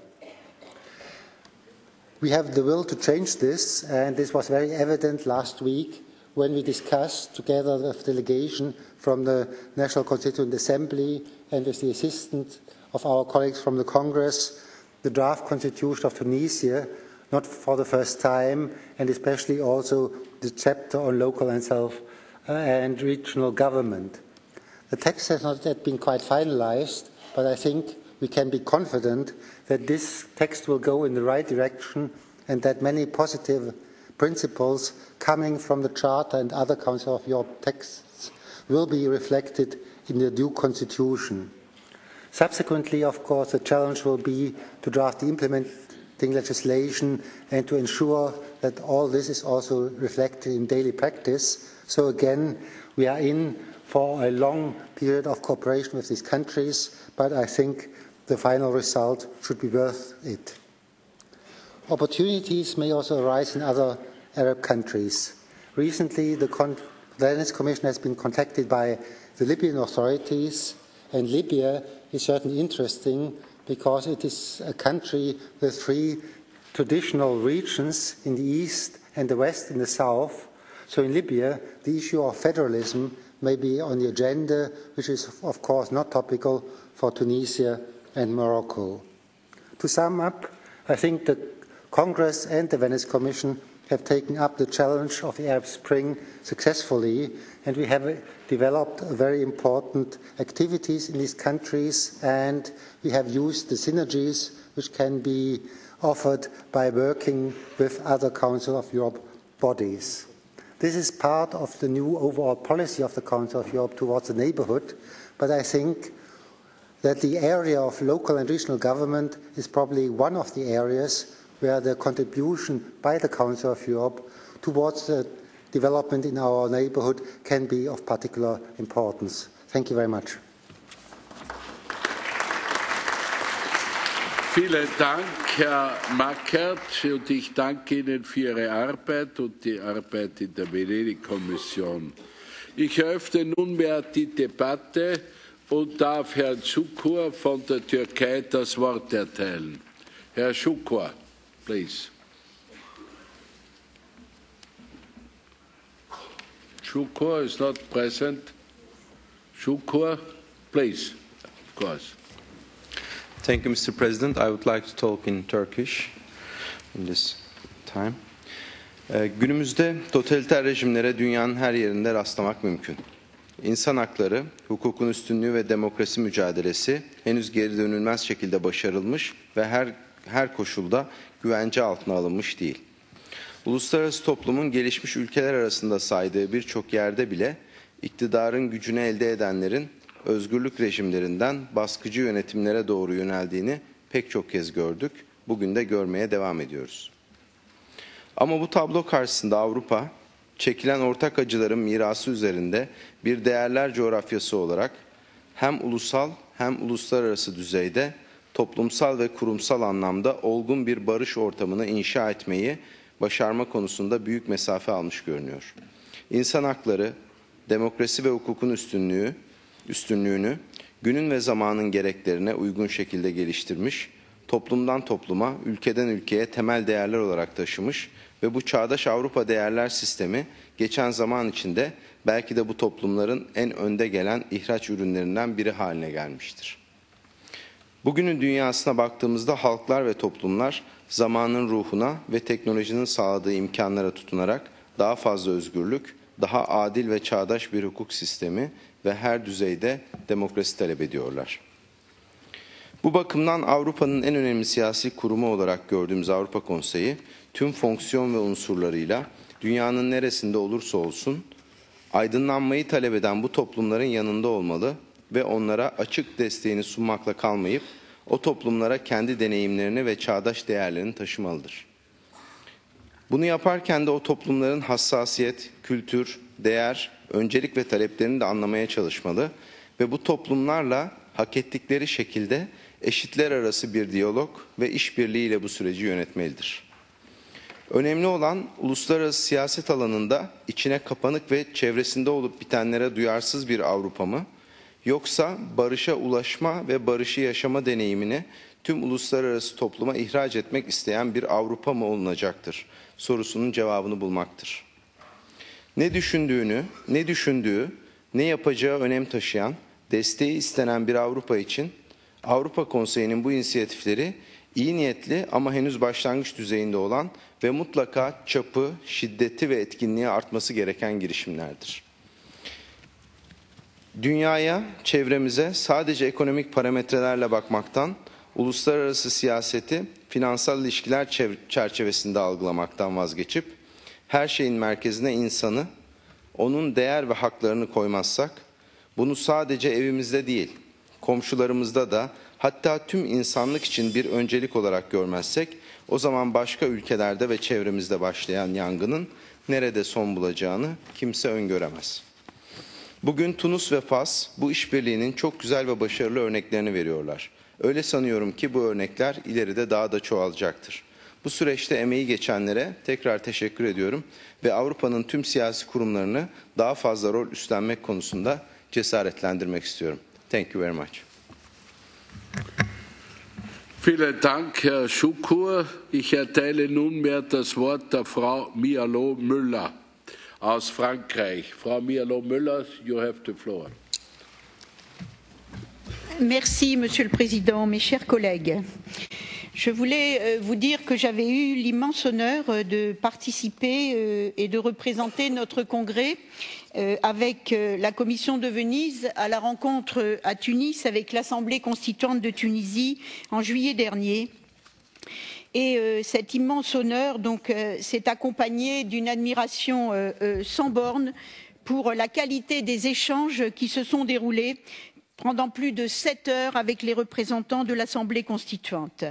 We have the will to change this, and this was very evident last week when we discussed, together with a delegation from the National Constituent Assembly and with the assistance of our colleagues from the Congress, the draft constitution of Tunisia, not for the first time, and especially also the chapter on local and regional government. The text has not yet been quite finalized, but I think we can be confident that this text will go in the right direction and that many positive principles coming from the Charter and other Council of Europe texts will be reflected in the new constitution. Subsequently, of course, the challenge will be to draft the implementing legislation and to ensure that all this is also reflected in daily practice. So again, we are in for a long period of cooperation with these countries, but I think the final result should be worth it. Opportunities may also arise in other Arab countries. Recently, the Venice Commission has been contacted by the Libyan authorities, and Libya is certainly interesting because it is a country with 3 traditional regions in the east and the west in the south. So in Libya, the issue of federalism may be on the agenda, which is of course not topical for Tunisia and Morocco. To sum up, I think the Congress and the Venice Commission have taken up the challenge of the Arab Spring successfully, and we have developed very important activities in these countries, and we have used the synergies which can be offered by working with other Council of Europe bodies. This is part of the new overall policy of the Council of Europe towards the neighbourhood, but I think that the area of local and regional government is probably one of the areas where the contribution by the Council of Europe towards the development in our neighbourhood can be of particular importance. Thank you very much. Vielen Dank, Herr Markert, und ich danke Ihnen für Ihre Arbeit und die Arbeit in der Venice Commission. Ich eröffne nunmehr die Debatte und darf Herrn Şukur von der Türkei das Wort erteilen. Herr Şukur, please. Şukur is not present. Şukur, please, of course. Thank you, Mr. President. I would like to talk in Turkish in this time. Günümüzde totaliter rejimlere dünyanın her yerinde rastlamak mümkün. İnsan hakları, hukukun üstünlüğü ve demokrasi mücadelesi henüz geri dönülmez şekilde başarılmış ve her koşulda güvence altına alınmış değil. Uluslararası toplumun gelişmiş ülkeler arasında saydığı birçok yerde bile iktidarın gücünü elde edenlerin özgürlük rejimlerinden baskıcı yönetimlere doğru yöneldiğini pek çok kez gördük. Bugün de görmeye devam ediyoruz. Ama bu tablo karşısında Avrupa, çekilen ortak acıların mirası üzerinde bir değerler coğrafyası olarak hem ulusal hem uluslararası düzeyde toplumsal ve kurumsal anlamda olgun bir barış ortamını inşa etmeyi başarma konusunda büyük mesafe almış görünüyor. İnsan hakları, demokrasi ve hukukun üstünlüğünü günün ve zamanın gereklerine uygun şekilde geliştirmiş, toplumdan topluma, ülkeden ülkeye temel değerler olarak taşımış ve bu çağdaş Avrupa değerler sistemi geçen zaman içinde belki de bu toplumların en önde gelen ihraç ürünlerinden biri haline gelmiştir. Bugünün dünyasına baktığımızda halklar ve toplumlar zamanın ruhuna ve teknolojinin sağladığı imkanlara tutunarak daha fazla özgürlük, daha adil ve çağdaş bir hukuk sistemi ve her düzeyde demokrasi talep ediyorlar. Bu bakımdan Avrupa'nın en önemli siyasi kurumu olarak gördüğümüz Avrupa Konseyi, tüm fonksiyon ve unsurlarıyla dünyanın neresinde olursa olsun aydınlanmayı talep eden bu toplumların yanında olmalı ve onlara açık desteğini sunmakla kalmayıp o toplumlara kendi deneyimlerini ve çağdaş değerlerini taşımalıdır. Bunu yaparken de o toplumların hassasiyet, kültür, değer, öncelik ve taleplerini de anlamaya çalışmalı ve bu toplumlarla hak ettikleri şekilde eşitler arası bir diyalog ve işbirliğiyle bu süreci yönetmelidir. Önemli olan uluslararası siyaset alanında içine kapanık ve çevresinde olup bitenlere duyarsız bir Avrupa mı, yoksa barışa ulaşma ve barışı yaşama deneyimini tüm uluslararası topluma ihraç etmek isteyen bir Avrupa mı olunacaktır sorusunun cevabını bulmaktır. Ne düşündüğü, ne yapacağı önem taşıyan, desteği istenen bir Avrupa için Avrupa Konseyi'nin bu inisiyatifleri iyi niyetli ama henüz başlangıç düzeyinde olan ve mutlaka çapı, şiddeti ve etkinliği artması gereken girişimlerdir. Dünyaya, çevremize sadece ekonomik parametrelerle bakmaktan, uluslararası siyaseti finansal ilişkiler çerçevesinde algılamaktan vazgeçip, her şeyin merkezine insanı, onun değer ve haklarını koymazsak, bunu sadece evimizde değil, komşularımızda da, hatta tüm insanlık için bir öncelik olarak görmezsek, o zaman başka ülkelerde ve çevremizde başlayan yangının nerede son bulacağını kimse öngöremez. Bugün Tunus ve Fas bu işbirliğinin çok güzel ve başarılı örneklerini veriyorlar. Öyle sanıyorum ki bu örnekler ileride daha da çoğalacaktır. Bu süreçte emeği geçenlere tekrar teşekkür ediyorum ve Avrupa'nın tüm siyasi kurumlarını daha fazla rol üstlenmek konusunda cesaretlendirmek istiyorum. Thank you very much. Vielen Dank, Herr Şukur. Ich erteile nunmehr das Wort der Frau Mialot-Müller aus Frankreich. Frau Mialot-Müller, you have the floor. Merci, Monsieur le Président, mes chers collègues. Je voulais vous dire que j'avais eu l'immense honneur de participer et de représenter notre congrès avec la Commission de Venise à la rencontre à Tunis avec l'Assemblée constituante de Tunisie en juillet dernier. Et cet immense honneur s'est accompagné d'une admiration sans borne pour la qualité des échanges qui se sont déroulés pendant plus de 7 heures avec les représentants de l'Assemblée constituante.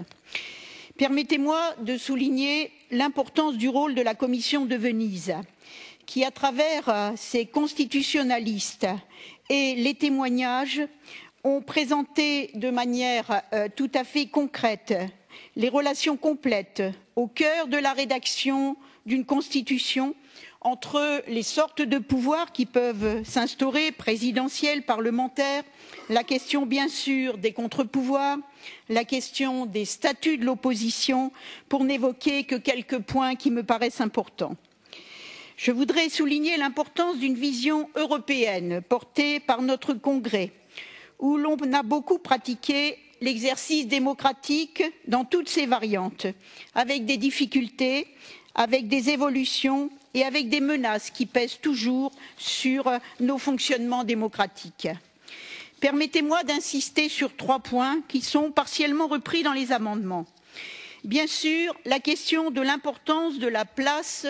Permettez-moi de souligner l'importance du rôle de la Commission de Venise, qui, à travers ses constitutionnalistes et les témoignages, ont présenté de manière tout à fait concrète les relations complètes au cœur de la rédaction d'une constitution entre les sortes de pouvoirs qui peuvent s'instaurer, présidentiels, parlementaires, la question bien sûr des contre-pouvoirs, la question des statuts de l'opposition, pour n'évoquer que quelques points qui me paraissent importants. Je voudrais souligner l'importance d'une vision européenne portée par notre Congrès, où l'on a beaucoup pratiqué l'exercice démocratique dans toutes ses variantes, avec des difficultés, avec des évolutions et avec des menaces qui pèsent toujours sur nos fonctionnements démocratiques. Permettez-moi d'insister sur 3 points qui sont partiellement repris dans les amendements. Bien sûr, la question de l'importance de la place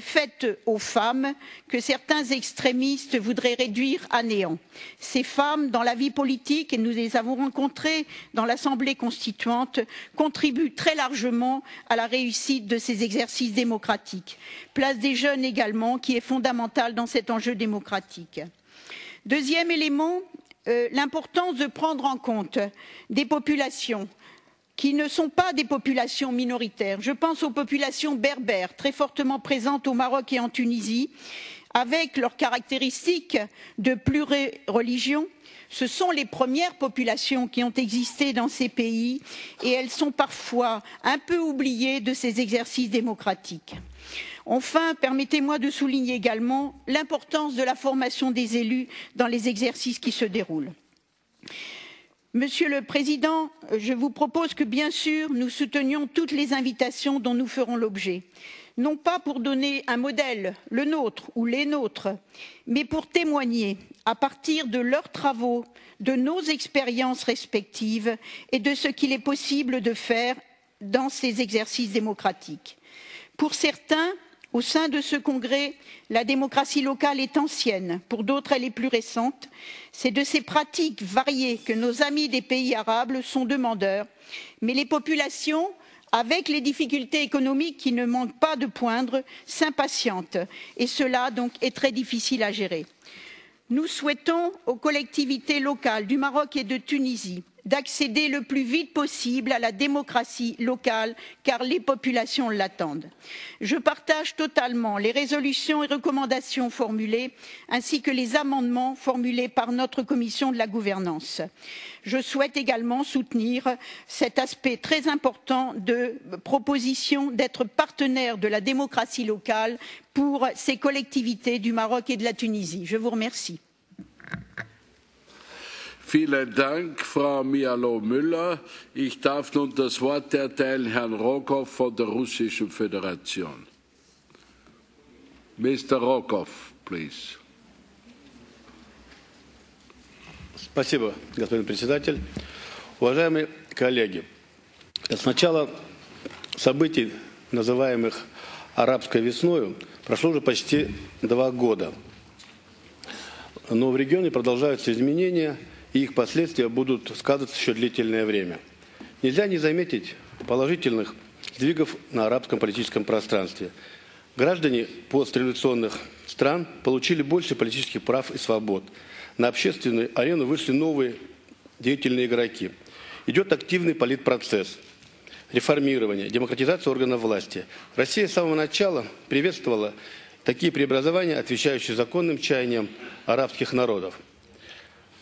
faite aux femmes que certains extrémistes voudraient réduire à néant. Ces femmes, dans la vie politique, et nous les avons rencontrées dans l'Assemblée constituante, contribuent très largement à la réussite de ces exercices démocratiques. Place des jeunes également, qui est fondamentale dans cet enjeu démocratique. Deuxième élément, l'importance de prendre en compte des populations qui ne sont pas des populations minoritaires. Je pense aux populations berbères, très fortement présentes au Maroc et en Tunisie, avec leurs caractéristiques de pluré-religion. Ce sont les premières populations qui ont existé dans ces pays et elles sont parfois un peu oubliées de ces exercices démocratiques. Enfin, permettez-moi de souligner également l'importance de la formation des élus dans les exercices qui se déroulent. Monsieur le Président, je vous propose que, bien sûr, nous soutenions toutes les invitations dont nous ferons l'objet, non pas pour donner un modèle, le nôtre ou les nôtres, mais pour témoigner, à partir de leurs travaux, de nos expériences respectives et de ce qu'il est possible de faire dans ces exercices démocratiques. Pour certains, au sein de ce congrès, la démocratie locale est ancienne, pour d'autres elle est plus récente. C'est de ces pratiques variées que nos amis des pays arabes sont demandeurs, mais les populations, avec les difficultés économiques qui ne manquent pas de poindre, s'impatientent et cela donc est très difficile à gérer. Nous souhaitons aux collectivités locales du Maroc et de Tunisie d'accéder le plus vite possible à la démocratie locale, car les populations l'attendent. Je partage totalement les résolutions et recommandations formulées, ainsi que les amendements formulés par notre commission de la gouvernance. Je souhaite également soutenir cet aspect très important de proposition d'être partenaire de la démocratie locale pour ces collectivités du Maroc et de la Tunisie. Je vous remercie. Vielen Dank, Frau Mialo-Müller. Ich darf nun das Wort erteilen Herrn Rogov von der Russischen Föderation. Mr. Rogov, please. Спасибо, господин председатель. Уважаемые коллеги, с начала событий, называемых арабской весною, прошло уже почти 2 года. Но в регионе продолжаются изменения, и их последствия будут сказываться еще длительное время. Нельзя не заметить положительных сдвигов на арабском политическом пространстве. Граждане постреволюционных стран получили больше политических прав и свобод. На общественную арену вышли новые деятельные игроки. Идет активный политпроцесс, реформирование, демократизация органов власти. Россия с самого начала приветствовала такие преобразования, отвечающие законным чаяниям арабских народов.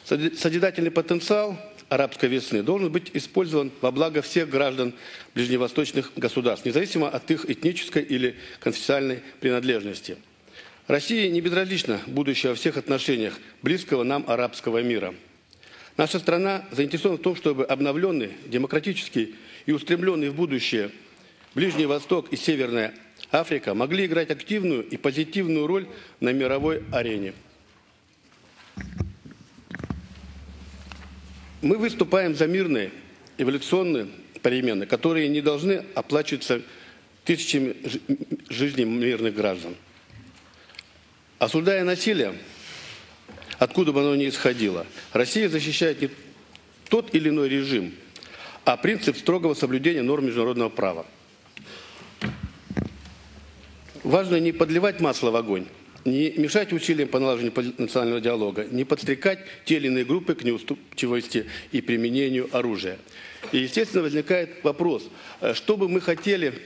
Созидательный потенциал арабской весны должен быть использован во благо всех граждан ближневосточных государств, независимо от их этнической или конфессиональной принадлежности. России не безразлично будущее во всех отношениях близкого нам арабского мира. Наша страна заинтересована в том, чтобы обновленный, демократический и устремленный в будущее Ближний Восток и Северная Африка могли играть активную и позитивную роль на мировой арене. Мы выступаем за мирные эволюционные перемены, которые не должны оплачиваться тысячами жизней мирных граждан. Осуждая насилие, откуда бы оно ни исходило, Россия защищает не тот или иной режим, а принцип строгого соблюдения норм международного права. Важно не подливать масло в огонь, не мешать усилиям по налаживанию национального диалога, не подстрекать те или иные группы к неуступчивости и применению оружия. И, естественно, возникает вопрос, что бы мы хотели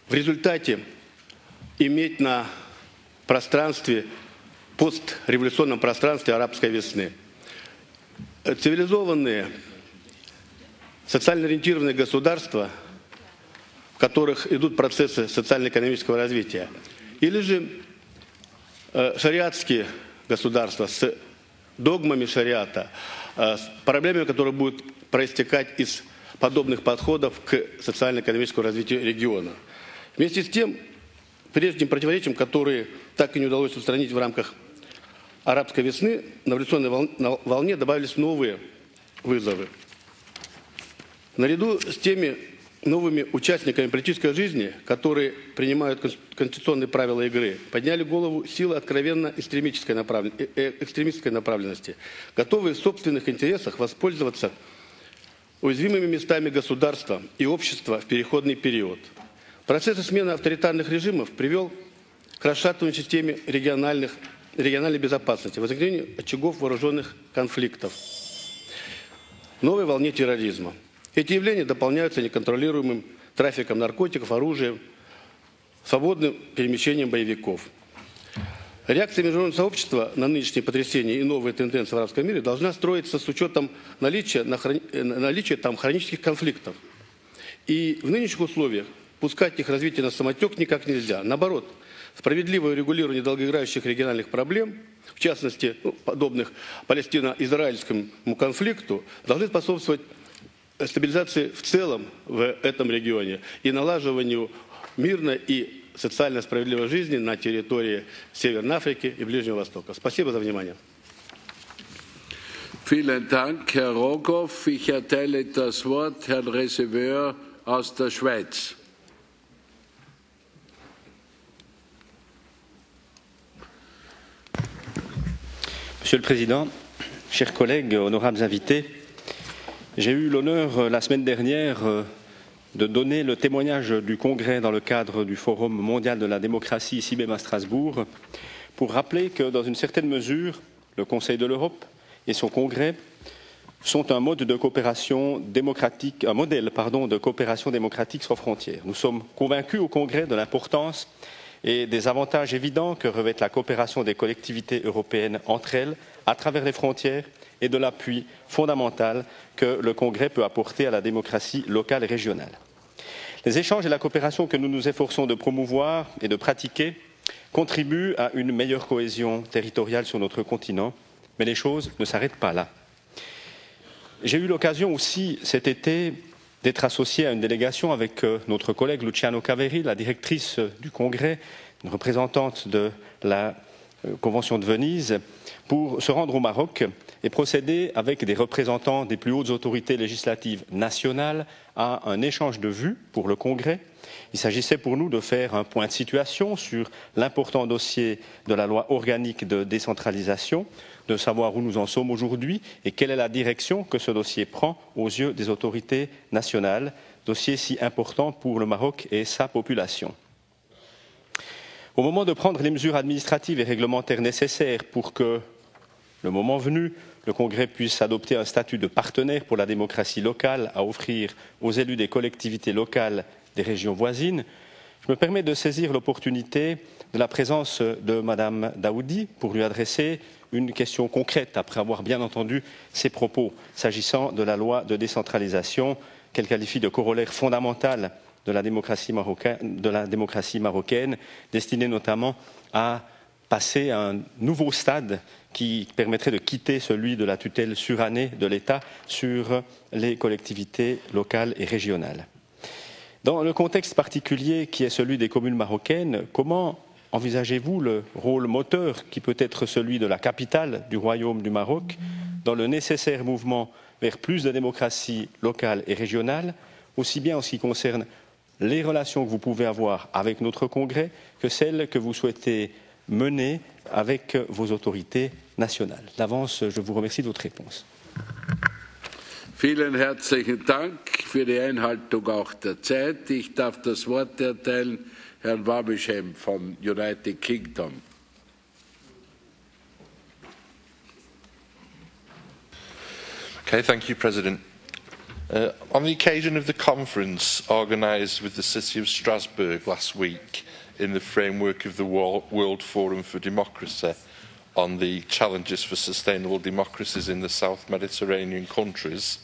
в результате иметь на пространстве, постреволюционном пространстве арабской весны. Цивилизованные, социально ориентированные государства, в которых идут процессы социально-экономического развития, или же шариатские государства с догмами шариата, с проблемами, которые будут проистекать из подобных подходов к социально-экономическому развитию региона. Вместе с тем, прежним противоречиям, которые так и не удалось устранить в рамках арабской весны, на революционной волне добавились новые вызовы. Наряду с теми новыми участниками политической жизни, которые принимают конституционные правила игры, подняли голову силы откровенно экстремистской направленности, готовые в собственных интересах воспользоваться уязвимыми местами государства и общества в переходный период. Процесс смены авторитарных режимов привел к расшатыванию системы региональной безопасности, возникновению очагов вооруженных конфликтов, новой волне терроризма. Эти явления дополняются неконтролируемым трафиком наркотиков, оружием, свободным перемещением боевиков. Реакция международного сообщества на нынешние потрясения и новые тенденции в арабском мире должна строиться с учетом наличия там хронических конфликтов. И в нынешних условиях пускать их развитие на самотек никак нельзя. Наоборот, справедливое регулирование долгоиграющих региональных проблем, в частности, подобных палестино-израильскому конфликту, должны способствовать стабилизации в целом в этом регионе и налаживанию мирной и социально справедливой жизни на территории Северной Африки и Ближнего Востока. Спасибо за внимание. Vielen Dank, Herr Rogoff. Ich erteile das Wort Herrn Receveur aus der Schweiz. Monsieur le Président, chers collègues, honorables invités, j'ai eu l'honneur la semaine dernière de donner le témoignage du Congrès dans le cadre du Forum mondial de la démocratie ici même à Strasbourg pour rappeler que dans une certaine mesure, le Conseil de l'Europe et son Congrès sont un mode de coopération démocratique, un modèle de coopération démocratique sans frontières. Nous sommes convaincus au Congrès de l'importance et des avantages évidents que revêt la coopération des collectivités européennes entre elles, à travers les frontières, et de l'appui fondamental que le Congrès peut apporter à la démocratie locale et régionale. Les échanges et la coopération que nous nous efforçons de promouvoir et de pratiquer contribuent à une meilleure cohésion territoriale sur notre continent, mais les choses ne s'arrêtent pas là. J'ai eu l'occasion aussi cet été d'être associé à une délégation avec notre collègue Luciano Caveri, la directrice du Congrès, une représentante de la Convention de Venise, pour se rendre au Maroc et procéder avec des représentants des plus hautes autorités législatives nationales à un échange de vues pour le Congrès. Il s'agissait pour nous de faire un point de situation sur l'important dossier de la loi organique de décentralisation, de savoir où nous en sommes aujourd'hui et quelle est la direction que ce dossier prend aux yeux des autorités nationales, dossier si important pour le Maroc et sa population. Au moment de prendre les mesures administratives et réglementaires nécessaires pour que, le moment venu, le Congrès puisse adopter un statut de partenaire pour la démocratie locale à offrir aux élus des collectivités locales des régions voisines, je me permets de saisir l'opportunité de la présence de Mme Daoudi pour lui adresser une question concrète après avoir bien entendu ses propos s'agissant de la loi de décentralisation qu'elle qualifie de corollaire fondamental de la démocratie marocaine, destinée notamment à passer à un nouveau stade qui permettrait de quitter celui de la tutelle surannée de l'État sur les collectivités locales et régionales. Dans le contexte particulier qui est celui des communes marocaines, comment envisagez-vous le rôle moteur qui peut être celui de la capitale du Royaume du Maroc dans le nécessaire mouvement vers plus de démocratie locale et régionale, aussi bien en ce qui concerne les relations que vous pouvez avoir avec notre Congrès que celles que vous souhaitez mener avec vos autorités nationales. D'avance, je vous remercie de votre réponse. Vielen herzlichen Dank für die Einhaltung auch der Zeit. Ich darf das Wort erteilen Herrn Wabishem vom United Kingdom. Okay, thank you, President. On the occasion of the conference organised with the City of Strasbourg last week in the framework of the World Forum for Democracy on the challenges for sustainable democracies in the South Mediterranean countries,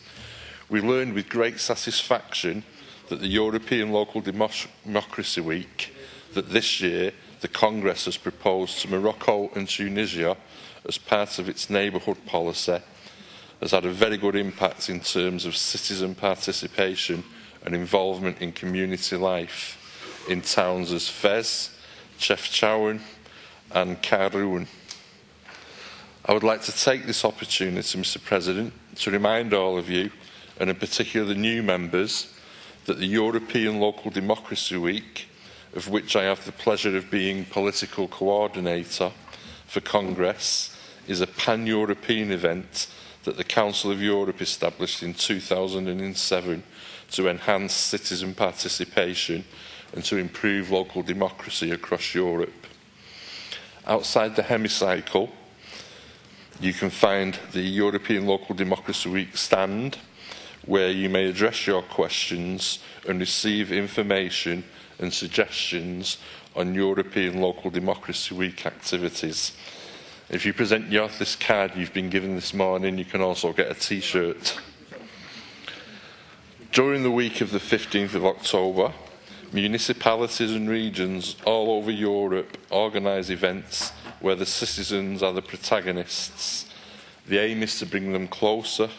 we learned with great satisfaction that the European Local Democracy Week, that this year the Congress has proposed to Morocco and Tunisia as part of its neighbourhood policy, has had a very good impact in terms of citizen participation and involvement in community life in towns as Fez, Chefchaouen and Kairouan. I would like to take this opportunity, Mr. President, to remind all of you, and in particular the new members, that the European Local Democracy Week, of which I have the pleasure of being political coordinator for Congress, is a pan-European event that the Council of Europe established in 2007 to enhance citizen participation and to improve local democracy across Europe. Outside the hemicycle, you can find the European Local Democracy Week stand, where you may address your questions and receive information and suggestions on European Local Democracy Week activities. If you present this card you've been given this morning, you can also get a T-shirt. During the week of the 15th of October, municipalities and regions all over Europe organise events where the citizens are the protagonists. The aim is to bring them closer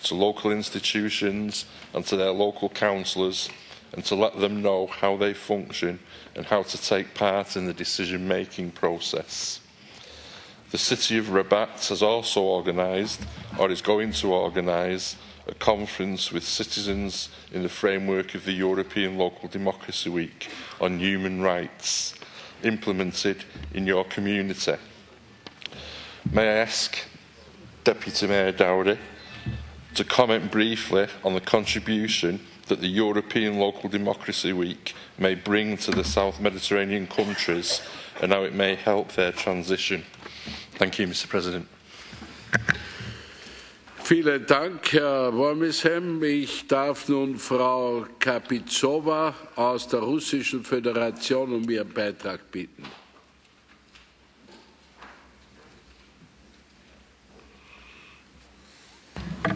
to local institutions and to their local councillors, and to let them know how they function and how to take part in the decision-making process. The city of Rabat has also organised, or is going to organise, a conference with citizens in the framework of the European Local Democracy Week on human rights, implemented in your community. May I ask Deputy Mayor Daoudi to comment briefly on the contribution that the European Local Democracy Week may bring to the South Mediterranean countries and how it may help their transition. Thank you, Mr. President. Vielen Dank, Herr Wormishem. Ich darf nun Frau Kapitsova aus der Russischen Föderation um ihren Beitrag bitten.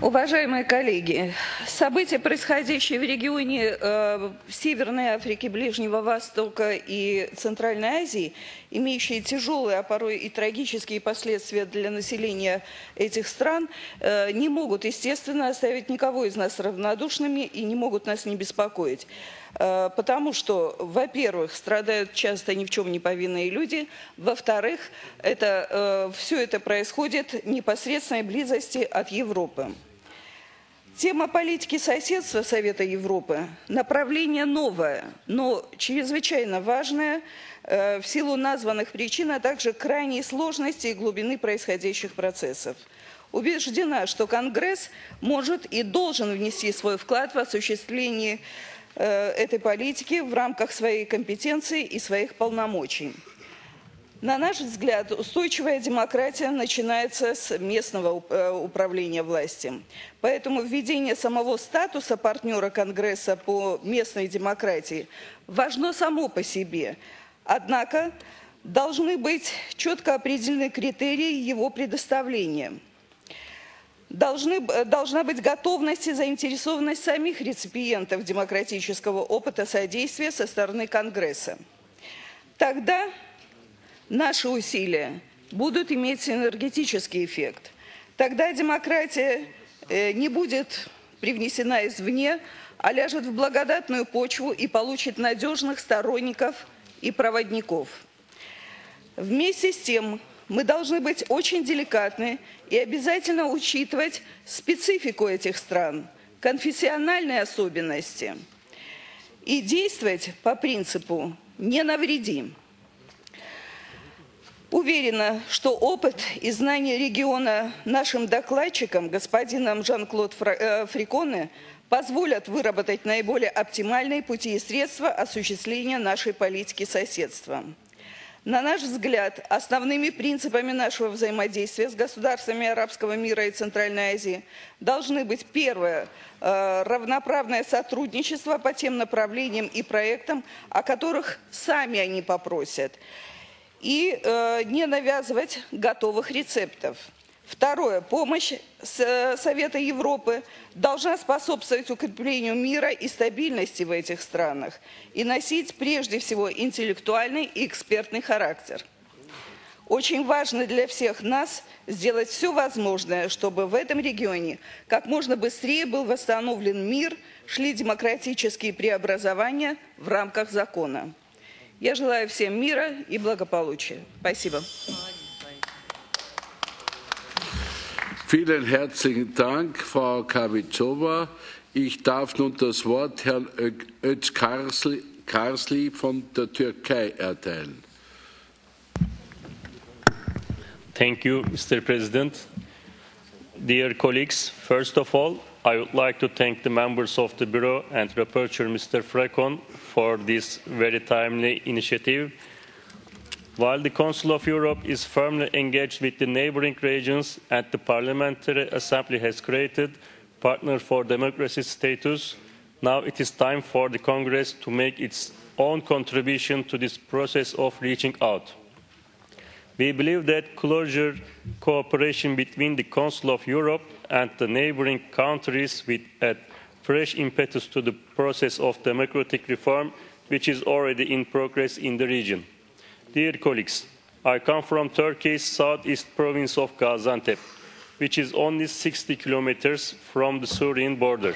Уважаемые коллеги, события, происходящие в регионе Северной Африки, Ближнего Востока и Центральной Азии, имеющие тяжелые, а порой и трагические последствия для населения этих стран, не могут, естественно, оставить никого из нас равнодушными и не могут нас не беспокоить. Потому что, во-первых, страдают часто ни в чем не повинные люди, во-вторых, все это происходит в непосредственной близости от Европы. Тема политики соседства Совета Европы – направление новое, но чрезвычайно важное в силу названных причин, а также крайней сложности и глубины происходящих процессов. Убеждена, что Конгресс может и должен внести свой вклад в осуществление этой политики в рамках своей компетенции и своих полномочий. На наш взгляд, устойчивая демократия начинается с местного управления властью. Поэтому введение самого статуса партнера Конгресса по местной демократии важно само по себе. Однако должны быть четко определены критерии его предоставления. Должна быть готовность и заинтересованность самих реципиентов демократического опыта содействия со стороны Конгресса. Тогда наши усилия будут иметь синергетический эффект. Тогда демократия не будет привнесена извне, а ляжет в благодатную почву и получит надежных сторонников и проводников. Вместе с тем мы должны быть очень деликатны и обязательно учитывать специфику этих стран, конфессиональные особенности и действовать по принципу «не навреди». Уверена, что опыт и знания региона нашим докладчикам, господином Жан-Клод Фреконе, позволят выработать наиболее оптимальные пути и средства осуществления нашей политики соседства. На наш взгляд, основными принципами нашего взаимодействия с государствами арабского мира и Центральной Азии должны быть, первое, равноправное сотрудничество по тем направлениям и проектам, о которых сами они попросят, и не навязывать готовых рецептов. Второе. Помощь Совета Европы должна способствовать укреплению мира и стабильности в этих странах и носить прежде всего интеллектуальный и экспертный характер. Очень важно для всех нас сделать все возможное, чтобы в этом регионе как можно быстрее был восстановлен мир, шли демократические преобразования в рамках закона. Я желаю всем мира и благополучия. Спасибо. Vielen herzlichen Dank, Frau Kavicova. Ich darf nun das Wort Herrn Özkarsli von der Türkei erteilen. Thank you, Mr. President. Dear colleagues, first of all, I would like to thank the members of the Bureau and Rapporteur, Mr. FRECON, for this very timely initiative. While the Council of Europe is firmly engaged with the neighbouring regions and the Parliamentary Assembly has created Partner for Democracy status, now it is time for the Congress to make its own contribution to this process of reaching out. We believe that closer cooperation between the Council of Europe and the neighbouring countries will add fresh impetus to the process of democratic reform, which is already in progress in the region. Dear colleagues, I come from Turkey's southeast province of Gaziantep, which is only 60 kilometers from the Syrian border.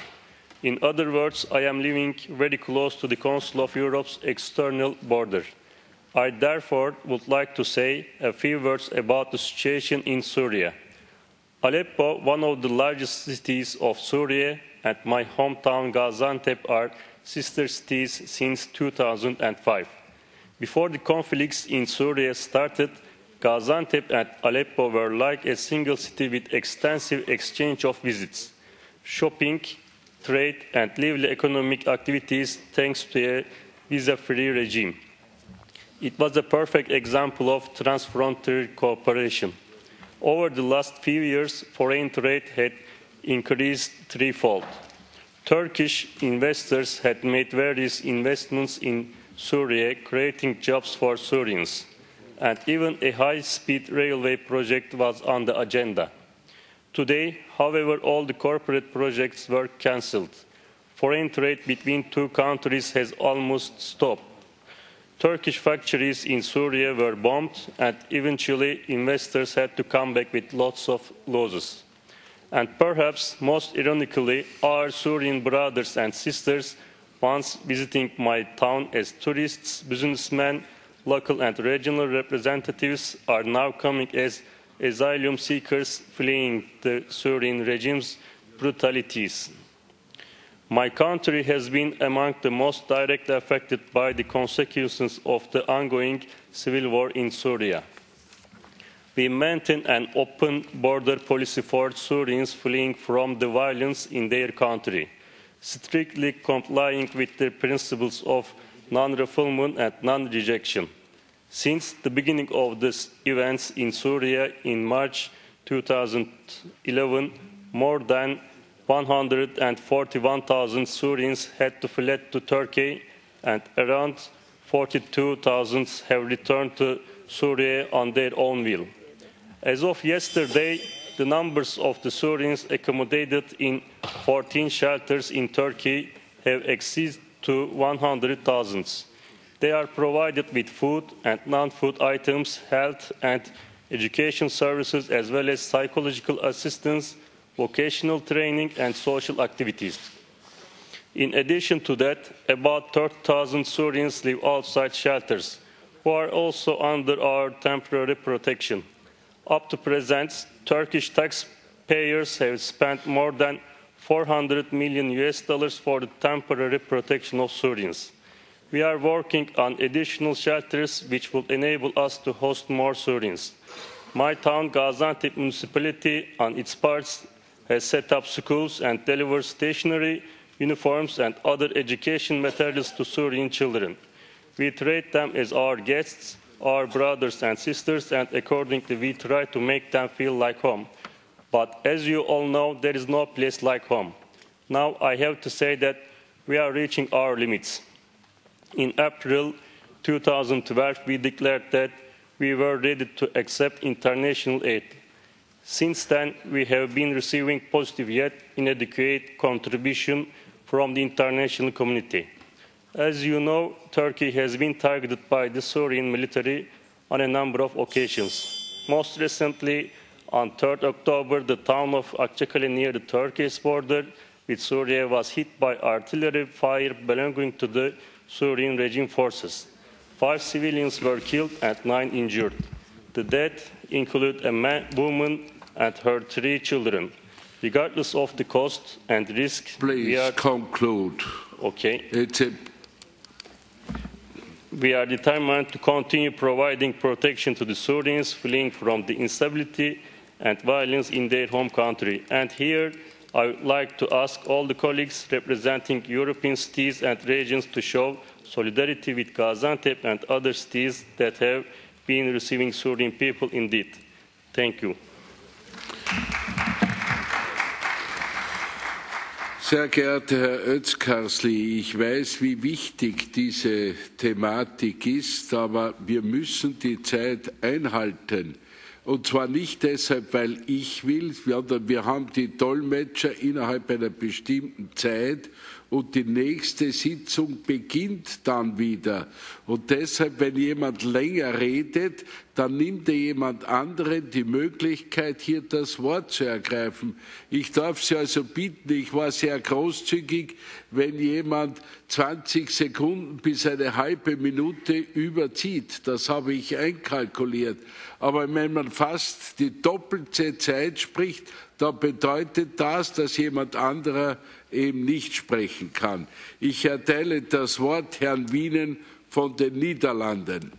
In other words, I am living very close to the Council of Europe's external border. I therefore would like to say a few words about the situation in Syria. Aleppo, one of the largest cities of Syria, and my hometown Gaziantep are sister cities since 2005. Before the conflicts in Syria started, Gaziantep and Aleppo were like a single city with extensive exchange of visits, shopping, trade, and lively economic activities thanks to a visa-free regime. It was a perfect example of transfrontier cooperation. Over the last few years, foreign trade had increased threefold. Turkish investors had made various investments in Syria, creating jobs for Syrians, and even a high-speed railway project was on the agenda. Today, however, all the corporate projects were cancelled. Foreign trade between two countries has almost stopped. Turkish factories in Syria were bombed, and eventually investors had to come back with lots of losses. And perhaps most ironically, our Syrian brothers and sisters, once visiting my town as tourists, businessmen, local and regional representatives, are now coming as asylum seekers fleeing the Syrian regime's brutalities. My country has been among the most directly affected by the consequences of the ongoing civil war in Syria. We maintain an open border policy for Syrians fleeing from the violence in their country, strictly complying with the principles of non-refoulement and non-rejection. Since the beginning of these events in Syria in March 2011, more than 141,000 Syrians had to flee to Turkey, and around 42,000 have returned to Syria on their own will. As of yesterday, the numbers of the Syrians accommodated in 14 shelters in Turkey have exceeded to 100,000. They are provided with food and non-food items, health and education services, as well as psychological assistance, vocational training, and social activities. In addition to that, about 30,000 Syrians live outside shelters, who are also under our temporary protection. Up to present, Turkish taxpayers have spent more than $400 million for the temporary protection of Syrians. We are working on additional shelters which will enable us to host more Syrians. My town, Gaziantep municipality, on its parts, has set up schools and delivers stationery, uniforms, and other education materials to Syrian children. We treat them as our guests, our brothers and sisters, and accordingly we try to make them feel like home. But as you all know, there is no place like home. Now I have to say that we are reaching our limits. In April 2012, we declared that we were ready to accept international aid. Since then, we have been receiving positive yet inadequate contribution from the international community. As you know, Turkey has been targeted by the Syrian military on a number of occasions. Most recently, on 3rd October, the town of Akçakale near the Turkish border with Syria was hit by artillery fire belonging to the Syrian regime forces. 5 civilians were killed and 9 injured. The deaths include a woman and her 3 children. Regardless of the cost and risk, please conclude. Okay. We are determined to continue providing protection to the Syrians fleeing from the instability and violence in their home country. And here, I would like to ask all the colleagues representing European cities and regions to show solidarity with Gaziantep and other cities that have been receiving Syrian people indeed. Thank you. Sehr geehrter Herr Özkarsli, ich weiß, wie wichtig diese Thematik ist, aber wir müssen die Zeit einhalten. Und zwar nicht deshalb, weil ich will, sondern wir haben die Dolmetscher innerhalb einer bestimmten Zeit und die nächste Sitzung beginnt dann wieder. Und deshalb, wenn jemand länger redet, dann nimmt jemand anderen die Möglichkeit, hier das Wort zu ergreifen. Ich darf Sie also bitten, ich war sehr großzügig, wenn jemand 20 Sekunden bis eine halbe Minute überzieht. Das habe ich einkalkuliert. Aber wenn man fast die doppelte Zeit spricht, dann bedeutet das, dass jemand anderer eben nicht sprechen kann. Ich erteile das Wort Herrn Wienen von den Niederlanden.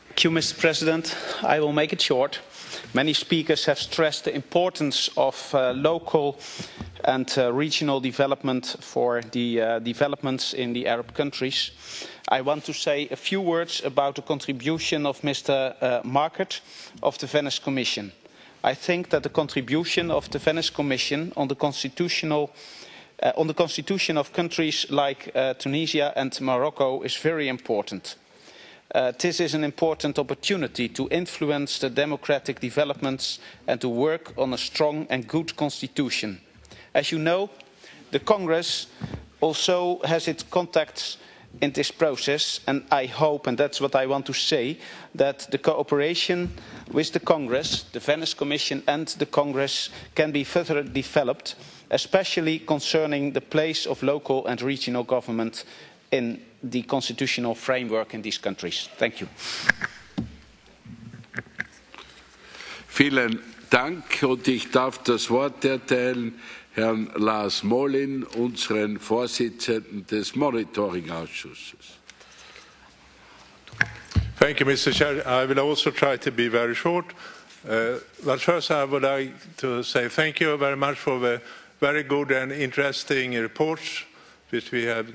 Thank you, Mr. President. I will make it short. Many speakers have stressed the importance of local and regional development for the developments in the Arab countries. I want to say a few words about the contribution of Mr. Markert of the Venice Commission. I think that the contribution of the Venice Commission on the constitution of countries like Tunisia and Morocco is very important. This is an important opportunity to influence the democratic developments and to work on a strong and good constitution. As you know, the Congress also has its contacts in this process, and I hope, and that's what I want to say, that the cooperation with the Congress, the Venice Commission and the Congress can be further developed, especially concerning the place of local and regional government in the constitutional framework in these countries. Thank you. Vielen Dank, und ich darf das Wort erteilen Herrn Lars Molin, unseren Vorsitzenden des Monitoring-Ausschusses. Thank you, Mr. Chair. I will also try to be very short. But first I would like to say thank you very much for the very good and interesting reports which we have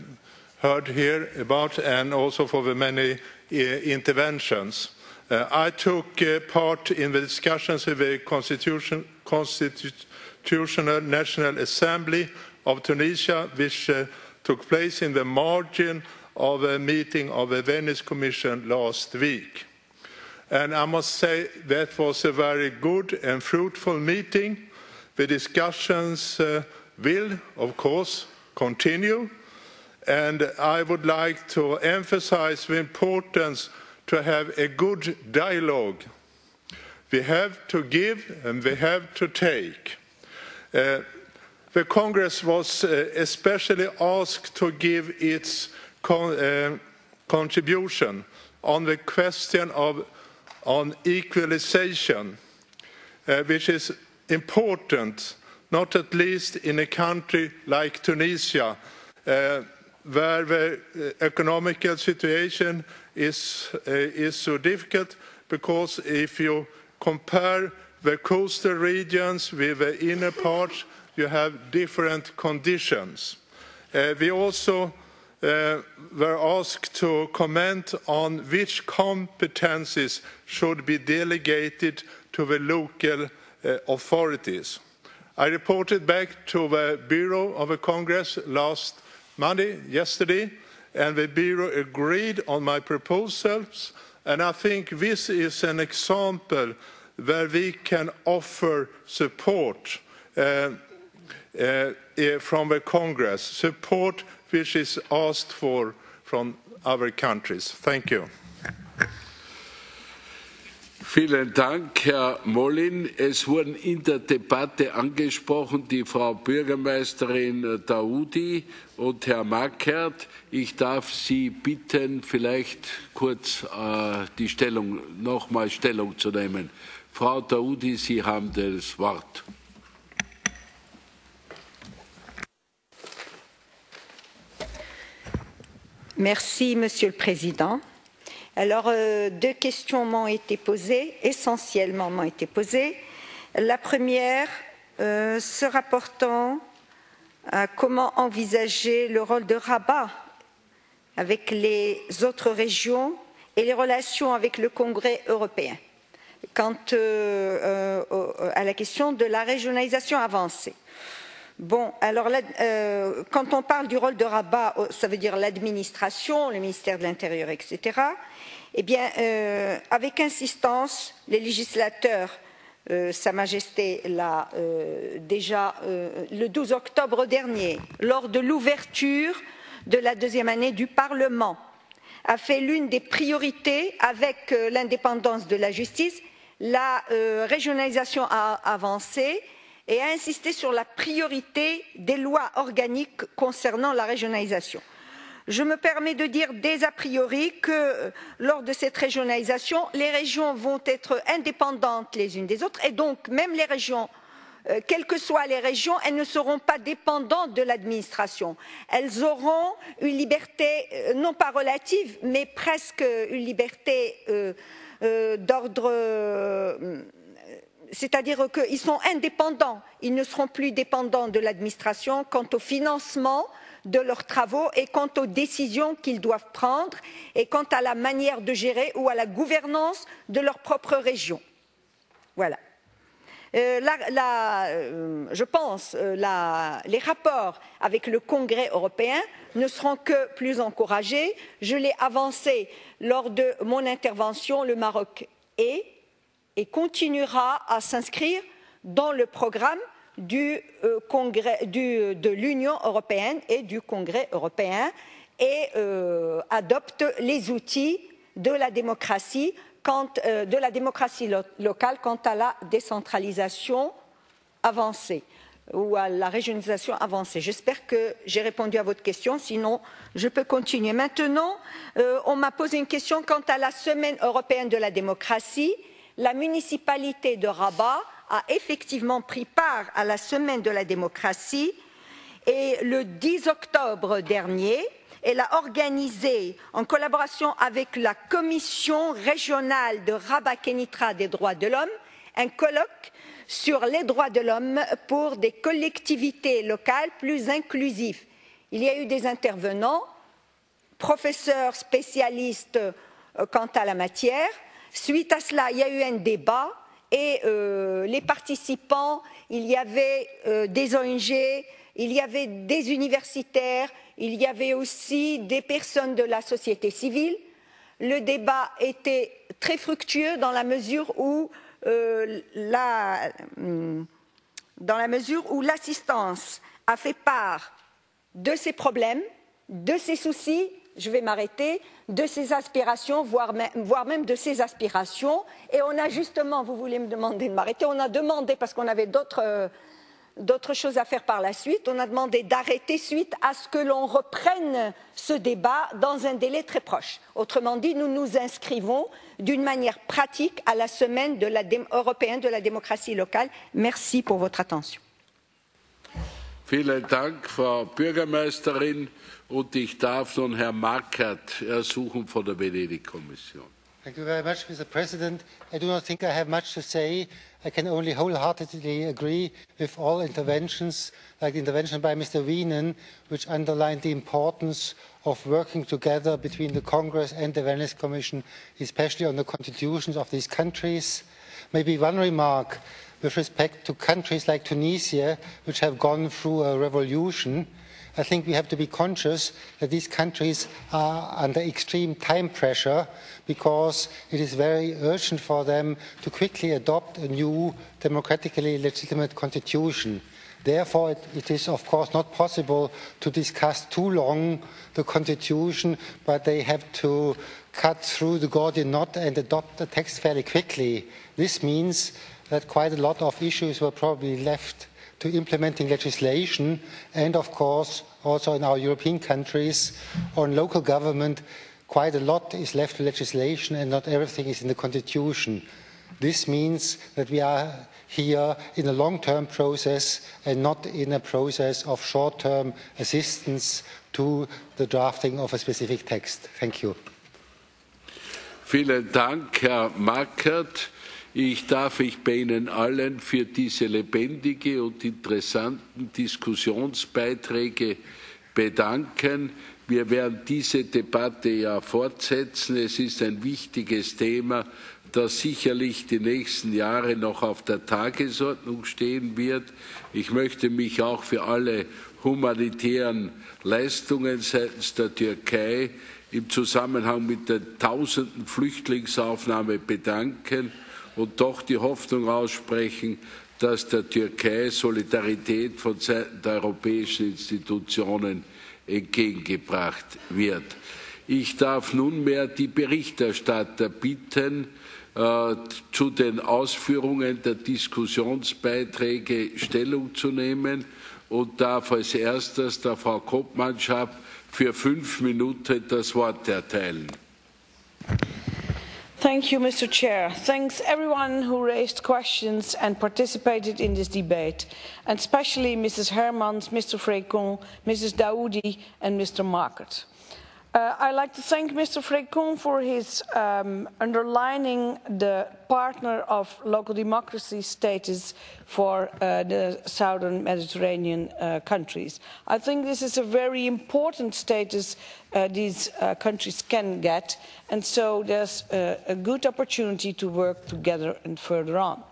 heard here about, and also for the many interventions. I took part in the discussions with the Constitutional National Assembly of Tunisia, which took place in the margin of a meeting of the Venice Commission last week. And I must say that was a very good and fruitful meeting. The discussions will, of course, continue. And I would like to emphasize the importance to have a good dialogue. We have to give and we have to take. The Congress was especially asked to give its contribution on the question on equalization, which is important, not at least in a country like Tunisia, where the economical situation is so difficult, because if you compare the coastal regions with the inner parts, you have different conditions. We also were asked to comment on which competencies should be delegated to the local authorities. I reported back to the Bureau of the Congress last Monday, yesterday, and the Bureau agreed on my proposals, and I think this is an example where we can offer support from the Congress, support which is asked for from other countries. Thank you. Vielen Dank, Herr Mollin. Es wurden in der Debatte angesprochen die Frau Bürgermeisterin Daoudi und Herr Markert. Ich darf Sie bitten, vielleicht kurz nochmal Stellung zu nehmen. Frau Daoudi, Sie haben das Wort. Merci, Monsieur le Président. Alors, deux questions m'ont été posées, essentiellement m'ont été posées. La première, se rapportant à comment envisager le rôle de Rabat avec les autres régions et les relations avec le Congrès européen, quant à la question de la régionalisation avancée. Bon, alors là, quand on parle du rôle de Rabat, ça veut dire l'administration, le ministère de l'Intérieur, etc., eh bien, avec insistance, les législateurs, Sa Majesté l'a déjà, le 12 octobre dernier, lors de l'ouverture de la deuxième année du Parlement, a fait l'une des priorités avec l'indépendance de la justice, la régionalisation avancée, et a insisté sur la priorité des lois organiques concernant la régionalisation. Je me permets de dire dès a priori que lors de cette régionalisation, les régions vont être indépendantes les unes des autres et donc même les régions, quelles que soient les régions, elles ne seront pas dépendantes de l'administration. Elles auront une liberté, non pas relative, mais presque une liberté d'ordre... C'est-à-dire qu'ils sont indépendants, ils ne seront plus dépendants de l'administration quant au financement de leurs travaux et quant aux décisions qu'ils doivent prendre et quant à la manière de gérer ou à la gouvernance de leur propre région. Voilà. Je pense les rapports avec le Congrès européen ne seront que plus encouragés. Je l'ai avancé lors de mon intervention, le Maroc est et continuera à s'inscrire dans le programme de l'Union européenne et du Congrès européen et adopte les outils de la démocratie locale quant à la décentralisation avancée ou à la régionalisation avancée. J'espère que j'ai répondu à votre question, sinon je peux continuer. Maintenant, on m'a posé une question quant à la semaine européenne de la démocratie. La municipalité de Rabat a effectivement pris part à la semaine de la démocratie et le 10 octobre dernier, elle a organisé, en collaboration avec la commission régionale de Rabat-Kenitra des droits de l'homme, un colloque sur les droits de l'homme pour des collectivités locales plus inclusives. Il y a eu des intervenants, professeurs spécialistes quant à la matière. Suite à cela, il y a eu un débat et les participants, il y avait des ONG, il y avait des universitaires, il y avait aussi des personnes de la société civile. Le débat était très fructueux dans la mesure où l'assistance a fait part de ses problèmes, de ses soucis, je vais m'arrêter, de ses aspirations, voire même de ses aspirations. Et on a justement, vous voulez me demander de m'arrêter, on a demandé, parce qu'on avait d'autres choses à faire par la suite, on a demandé d'arrêter suite à ce que l'on reprenne ce débat dans un délai très proche. Autrement dit, nous nous inscrivons d'une manière pratique à la semaine européenne de la démocratie locale. Merci pour votre attention. Vielen Dank, Frau Bürgermeisterin. Und ich darf nun Herrn Markert ersuchen von der Venedig Kommission. Thank you very much, Mr. President. I do not think I have much to say. I can only wholeheartedly agree with all interventions, like the intervention by Mr. Wienen, which underlined the importance of working together between the Congress and the Venice Commission, especially on the constitutions of these countries. Maybe one remark with respect to countries like Tunisia, which have gone through a revolution. I think we have to be conscious that these countries are under extreme time pressure because it is very urgent for them to quickly adopt a new democratically legitimate constitution. Therefore, it is of course not possible to discuss too long the constitution, but they have to cut through the Gordian knot and adopt the text fairly quickly. This means that quite a lot of issues were probably left to implementing legislation, and of course also in our European countries on local government quite a lot is left to legislation and not everything is in the constitution. This means that we are here in a long-term process and not in a process of short-term assistance to the drafting of a specific text. Thank you. Vielen Dank, Herr Markert. Ich darf mich bei Ihnen allen für diese lebendige und interessanten Diskussionsbeiträge bedanken. Wir werden diese Debatte ja fortsetzen. Es ist ein wichtiges Thema, das sicherlich die nächsten Jahre noch auf der Tagesordnung stehen wird. Ich möchte mich auch für alle humanitären Leistungen seitens der Türkei im Zusammenhang mit der tausenden Flüchtlingsaufnahme bedanken und doch die Hoffnung aussprechen, dass der Türkei Solidarität von Seiten der europäischen Institutionen entgegengebracht wird. Ich darf nunmehr die Berichterstatter bitten, zu den Ausführungen der Diskussionsbeiträge Stellung zu nehmen und darf als erstes der Frau KOOPMANSCHAP für 5 Minuten das Wort erteilen. Thank you, Mr. Chair. Thanks everyone who raised questions and participated in this debate, and especially Mrs. Hermans, Mr. FRECON, Mrs. Daoudi and Mr. Markert. I'd like to thank Mr. FRECON for his underlining the partner of local democracy status for the southern Mediterranean countries. I think this is a very important status these countries can get, and so there's a good opportunity to work together and further on.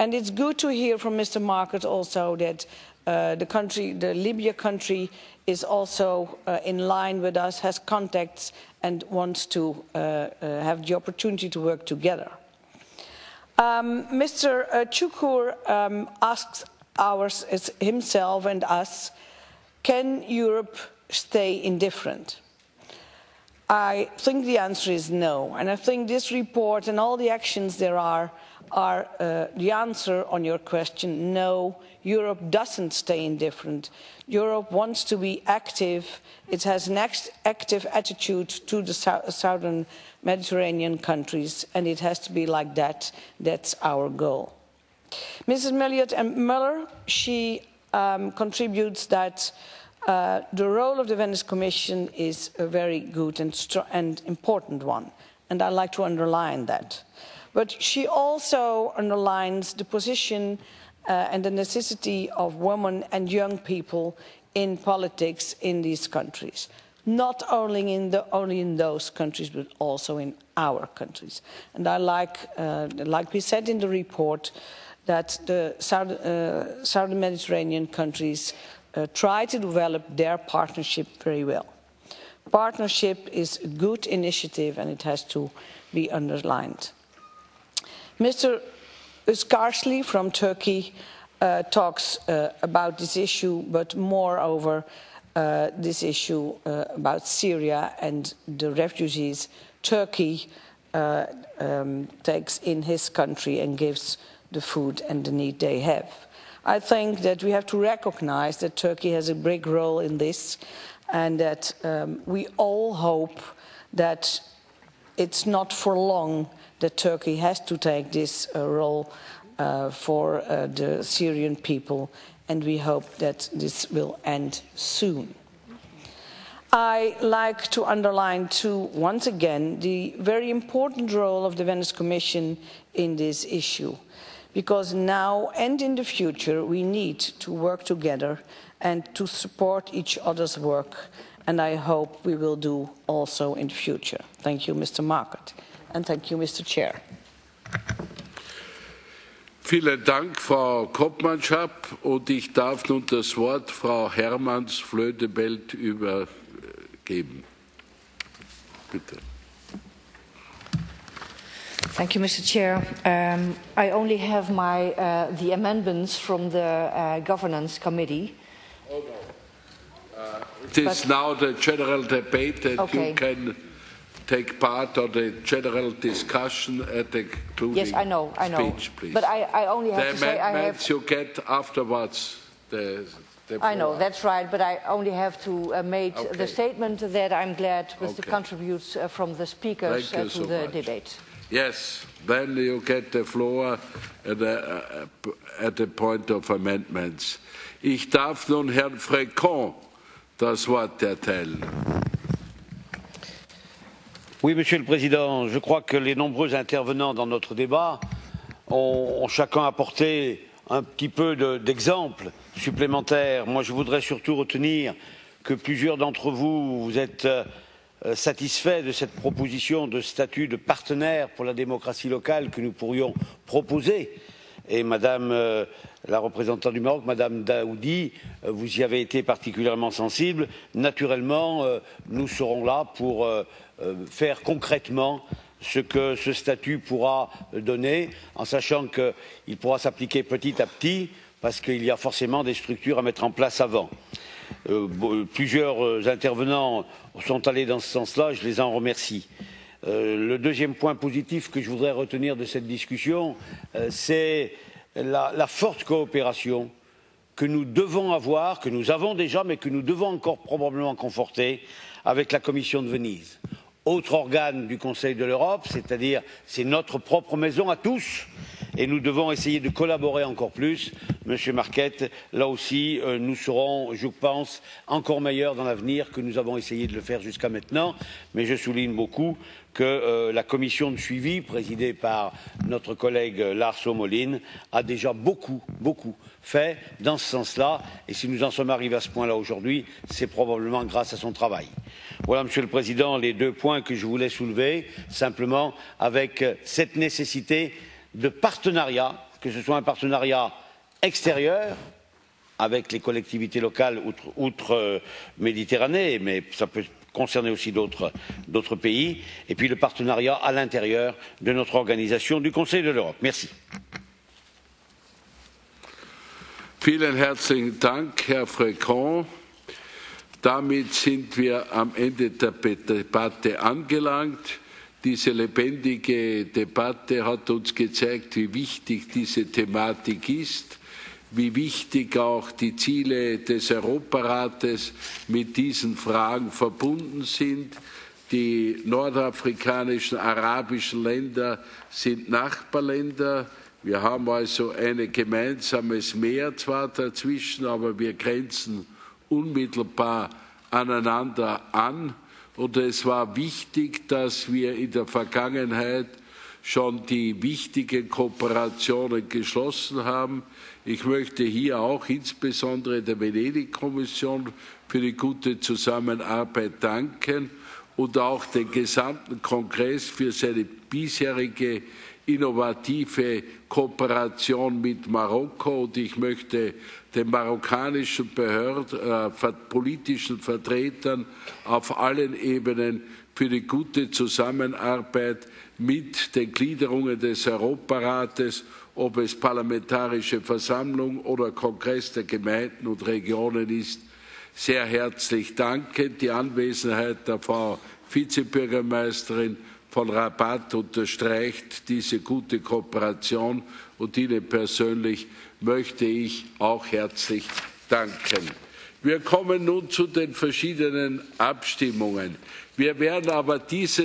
And it's good to hear from Mr. Markert also that the Libya country is also in line with us, has contacts and wants to have the opportunity to work together. Mr. Çukur asks himself and us, can Europe stay indifferent? I think the answer is no, and I think this report and all the actions there are the answer on your question. No, Europe doesn't stay indifferent. Europe wants to be active. It has an active attitude to the southern Mediterranean countries, and it has to be like that. That's our goal. Mrs. Müller, she contributes that the role of the Venice Commission is a very good and important one, and I'd like to underline that. But she also underlines the position and the necessity of women and young people in politics in these countries, not only in those countries, but also in our countries. And I like we said in the report, that the southern Mediterranean countries try to develop their partnership very well. Partnership is a good initiative, and it has to be underlined. Mr. Özkarsli from Turkey talks about this issue, but moreover this issue about Syria and the refugees Turkey takes in his country and gives the food and the need they have. I think that we have to recognize that Turkey has a big role in this, and that we all hope that it's not for long that Turkey has to take this role for the Syrian people, and we hope that this will end soon. I like to underline too, once again, the very important role of the Venice Commission in this issue, because now and in the future we need to work together and to support each other's work, and I hope we will do also in the future. Thank you, Mr. Markert, and thank you, Mr. Chair. Vielen Dank, Frau KOOPMANSCHAP, und ich darf nun das Wort Frau HERMANS-VLOEDBELD übergeben. Bitte. Thank you, Mr. Chair. I only have the amendments from the Governance Committee. Oh, no. It is now the general debate, and you can take part of the general discussion at the concluding speech, please. But I only have to say I have... The amendments you get afterwards. I know, that's right, but I only have to make the statement that I'm glad with the contributes from the speakers to the debate. Yes, then you get the floor at the point of amendments. Ich darf nun Herrn FRECON das Wort erteilen. Oui, Monsieur le Président, je crois que les nombreux intervenants dans notre débat ont chacun apporté un petit peu d'exemples supplémentaires. Moi, je voudrais surtout retenir que plusieurs d'entre vous, vous êtes satisfaits de cette proposition de statut de partenaire pour la démocratie locale que nous pourrions proposer. Et Madame la représentante du Maroc, Madame Daoudi, vous y avez été particulièrement sensible. Naturellement, nous serons là pour faire concrètement ce que ce statut pourra donner, en sachant qu'il pourra s'appliquer petit à petit, parce qu'il y a forcément des structures à mettre en place avant. Plusieurs intervenants sont allés dans ce sens-là, je les en remercie. Le deuxième point positif que je voudrais retenir de cette discussion, c'est la forte coopération que nous devons avoir, que nous avons déjà, mais que nous devons encore probablement conforter avec la Commission de Venise. Autre organe du Conseil de l'Europe, c'est-à-dire c'est notre propre maison à tous, et nous devons essayer de collaborer encore plus. Monsieur Markert, là aussi, nous serons, je pense, encore meilleurs dans l'avenir que nous avons essayé de le faire jusqu'à maintenant, mais je souligne beaucoup que la commission de suivi, présidée par notre collègue Lars Åmelin, a déjà beaucoup fait dans ce sens-là, et si nous en sommes arrivés à ce point-là aujourd'hui, c'est probablement grâce à son travail. Voilà, Monsieur le Président, les deux points que je voulais soulever, simplement avec cette nécessité de partenariat, que ce soit un partenariat extérieur, avec les collectivités locales outre-Méditerranée, mais ça peut concerner aussi d'autres pays, et puis le partenariat à l'intérieur de notre organisation du Conseil de l'Europe. Merci. Vielen herzlichen Dank, Herr FRECON. Damit sind wir am Ende der Debatte angelangt. Diese lebendige Debatte hat uns gezeigt, wie wichtig diese Thematik ist, wie wichtig auch die Ziele des Europarates mit diesen Fragen verbunden sind. Die nordafrikanischen, arabischen Länder sind Nachbarländer. Wir haben also ein gemeinsames Meer zwar dazwischen, aber wir grenzen unmittelbar aneinander an. Und es war wichtig, dass wir in der Vergangenheit schon die wichtigen Kooperationen geschlossen haben. Ich möchte hier auch insbesondere der Venedig-Kommission für die gute Zusammenarbeit danken und auch den gesamten Kongress für seine bisherige innovative Kooperation mit Marokko. Und ich möchte den marokkanischen politischen Vertretern auf allen Ebenen für die gute Zusammenarbeit mit den Gliederungen des Europarates, ob es Parlamentarische Versammlung oder Kongress der Gemeinden und Regionen ist, sehr herzlich danken. Die Anwesenheit der Frau Vizebürgermeisterin von Rabat unterstreicht diese gute Kooperation, und Ihnen persönlich möchte ich auch herzlich danken. Wir kommen nun zu den verschiedenen Abstimmungen. Wir werden aber diese